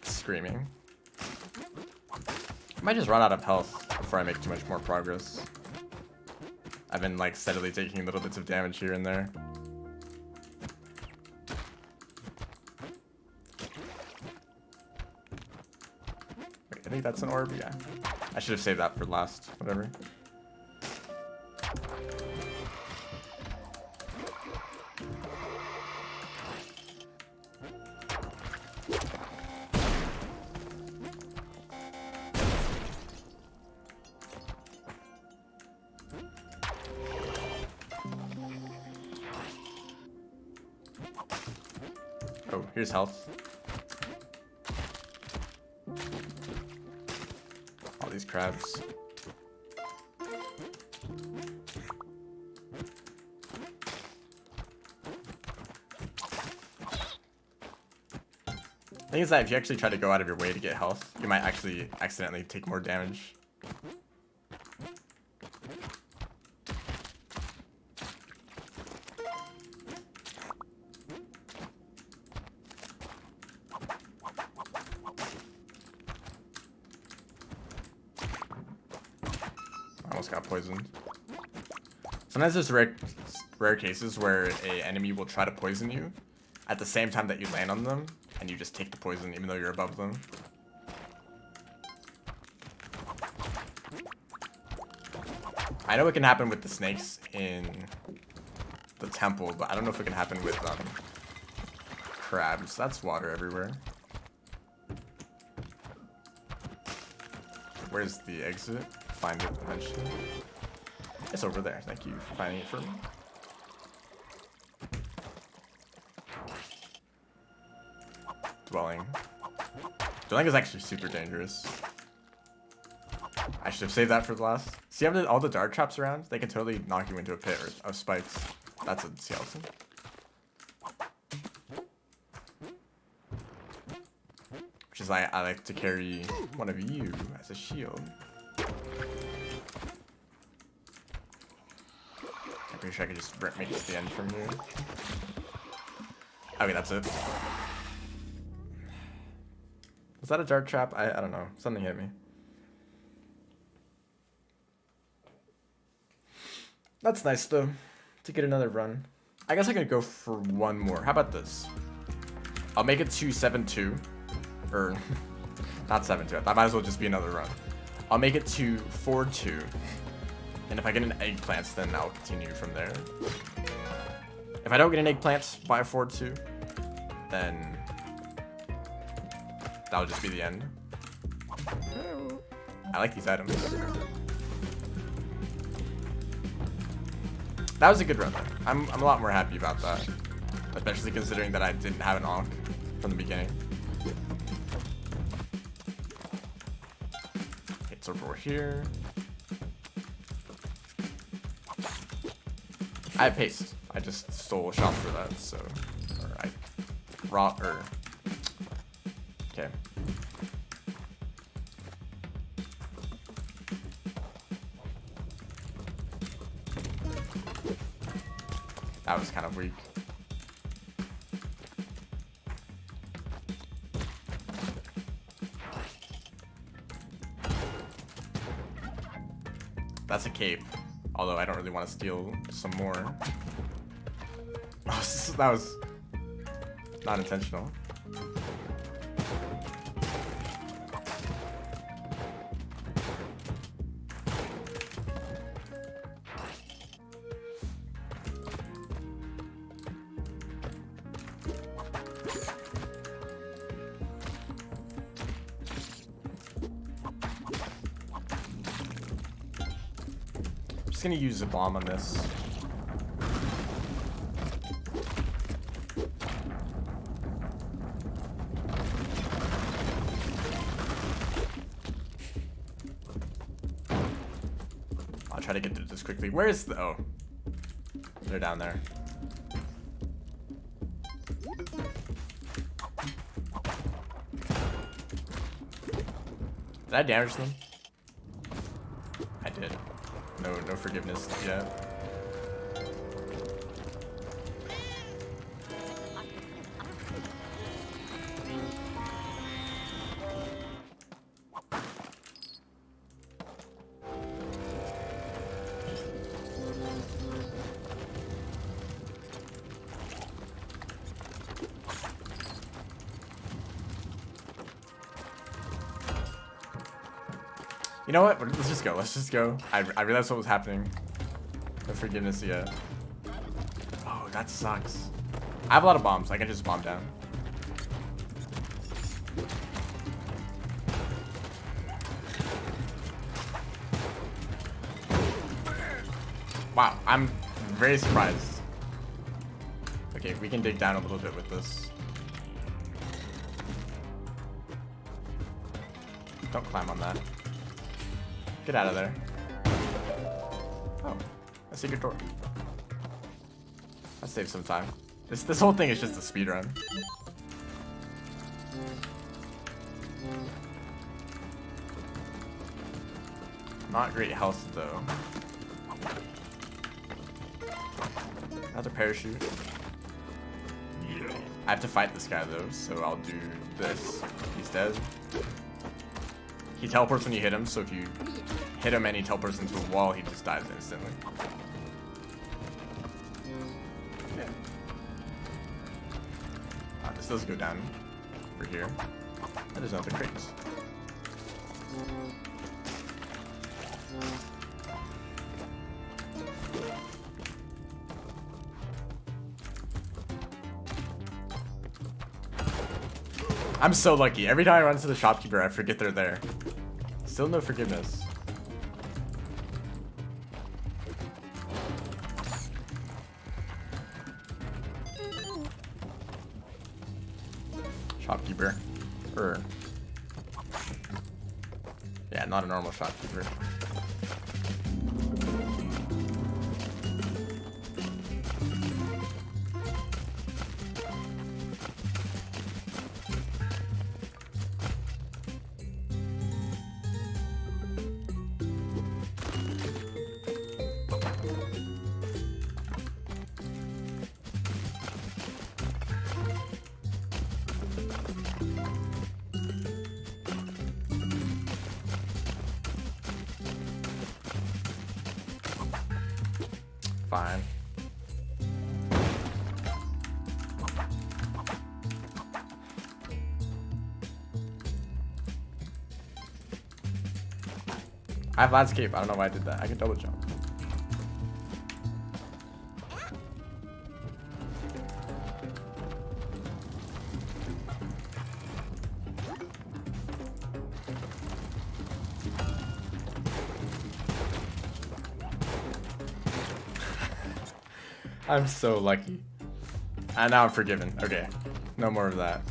screaming. I might just run out of health before I make too much more progress. I've been like steadily taking little bits of damage here and there. I think that's an orb, yeah. I should have saved that for last, whatever. Oh, here's health. These crabs. The thing is that if you actually try to go out of your way to get health, you might actually accidentally take more damage. Almost got poisoned. Sometimes there's rare cases where an enemy will try to poison you at the same time that you land on them, and you just take the poison even though you're above them. I know it can happen with the snakes in the temple, but I don't know if it can happen with crabs. That's water everywhere. Where's the exit? Find it eventually. It's over there. Thank you for finding it for me. Dwelling. Dwelling is actually super dangerous. I should have saved that for the last. See how all the dart traps around? They can totally knock you into a pit of spikes. That's a skeleton. Which is why I like to carry one of you as a shield. I'm pretty sure I could just make it to the end from here. Okay, that's it. Was that a dart trap? I don't know. Something hit me. That's nice though, to get another run. I guess I can go for one more. How about this? I'll make it to 7-2. Or, not 7-2. That might as well just be another run. I'll make it to 4-2. And if I get an eggplant, then I'll continue from there. If I don't get an eggplant by 4-2, then that'll just be the end. I like these items. That was a good run though. I'm a lot more happy about that. Especially considering that I didn't have an Ankh from the beginning. It's over here. I have paste. I just stole a shop for that, so. Okay. That was kind of weak. That's a cape. Although I don't really want to steal some more. Oh, that was not intentional. Just gonna use a bomb on this. I'll try to get through this quickly. Where is the... Oh. They're down there. Did I damage them? I did. No forgiveness yet. You know what? Let's just go. Let's just go. I realized what was happening. No forgiveness yet. Oh, that sucks. I have a lot of bombs. I can just bomb down. Wow, I'm very surprised. Okay, we can dig down a little bit with this. Don't climb on that. Get out of there. Oh, a secret door. That saves some time. This whole thing is just a speed run. Not great health though. Another parachute. I have to fight this guy though, so I'll do this. He's dead. He teleports when you hit him, so if you hit him and he teleports into a wall, he just dies instantly. Yeah. This does go down over here. And there's another crate. I'm so lucky. Every time I run into the shopkeeper, I forget they're there. Still no forgiveness. Shopkeeper. Yeah, not a normal shopkeeper. Fine. I have landscape. I don't know why I did that. I can double jump. I'm so lucky. And now I'm forgiven. Okay. No more of that.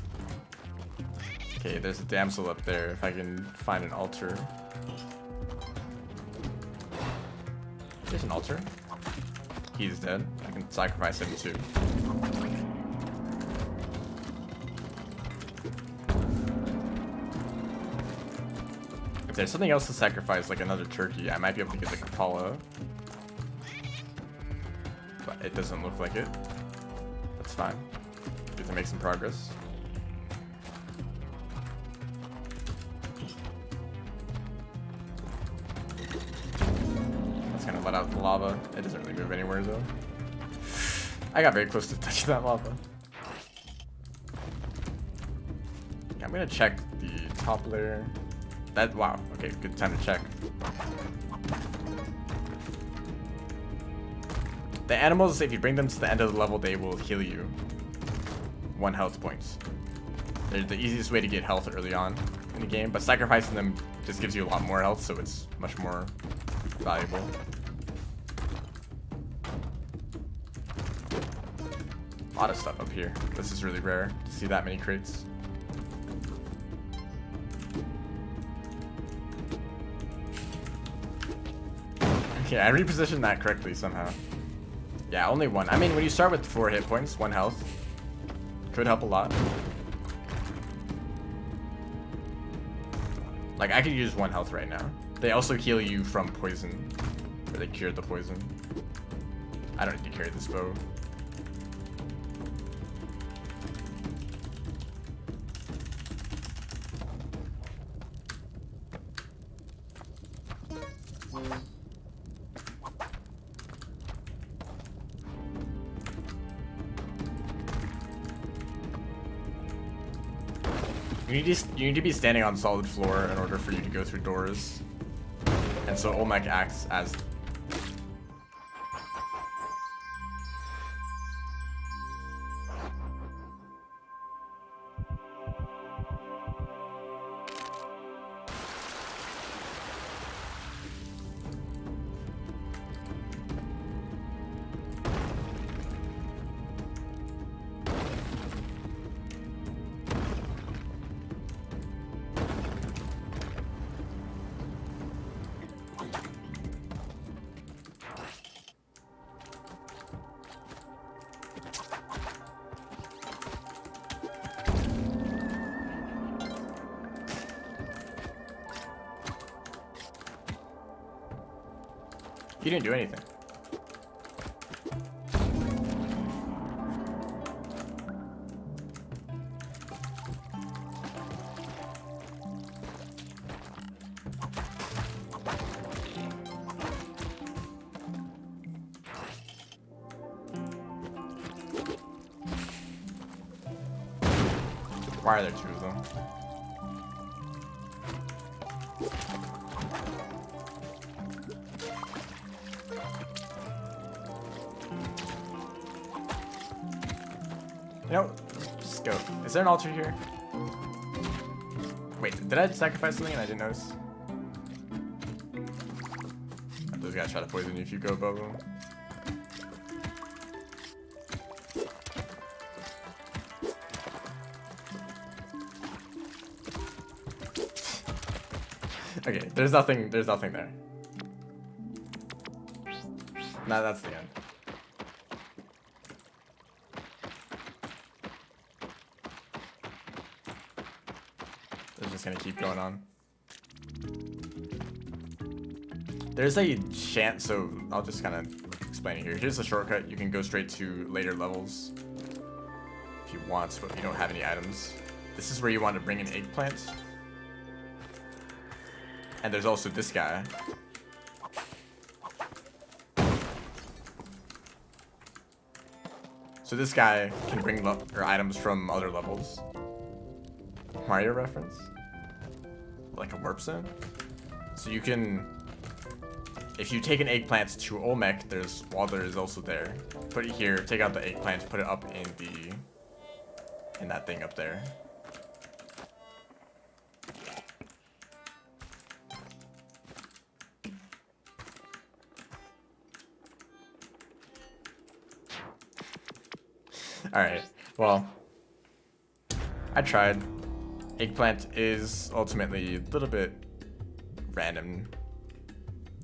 Okay, there's a damsel up there. If I can find an altar. There's an altar. He's dead. I can sacrifice him too. If there's something else to sacrifice, like another turkey, I might be able to get the Kapala. But It doesn't look like it. That's fine. We have to make some progress. Let's kind of let out the lava. It doesn't really move anywhere though. I got very close to touching that lava. Yeah, I'm gonna check the top layer. Wow, okay, good time to check. The animals, if you bring them to the end of the level, they will heal you 1 health points. They're the easiest way to get health early on in the game, but sacrificing them just gives you a lot more health, so it's much more valuable. A lot of stuff up here. This is really rare to see that many crates. Okay, I repositioned that correctly somehow. Yeah, only 1. I mean, when you start with 4 hit points, 1 health could help a lot. Like, I could use 1 health right now. They also heal you from poison, or they cured the poison. I don't need to carry this bow. You need to be standing on solid floor in order for you to go through doors. And so Olmec acts as... You didn't do anything. Why are there 2 of them? You know, just go. Is there an altar here? Wait, did I sacrifice something and I didn't notice? Those guys try to poison you if you go above them. Okay, there's nothing there. Nah, that's the end. It's just gonna keep going on. There's a chant, so I'll just kind of explain it here. Here's a shortcut. You can go straight to later levels if you want, but you don't have any items. This is where you want to bring an eggplant. And there's also this guy. So this guy can bring items from other levels. Mario reference? Like a warp zone? So you can, if you take an eggplant to Olmec, there's water is also there. Put it here, take out the eggplant, put it up in that thing up there. Alright, well, I tried. Eggplant is ultimately a little bit random.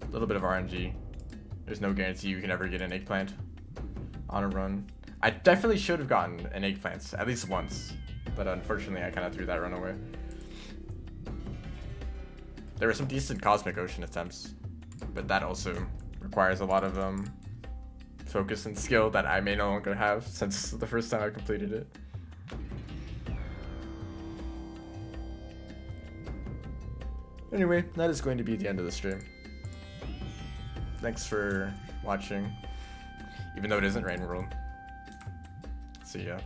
A little bit of RNG. There's no guarantee you can ever get an eggplant on a run. I definitely should have gotten an eggplant at least once, but unfortunately I kind of threw that run away. There were some decent Cosmic Ocean attempts, but that also requires a lot of focus and skill that I may no longer have since the first time I completed it. Anyway, that is going to be the end of the stream. Thanks for watching, even though it isn't Rain World. See ya.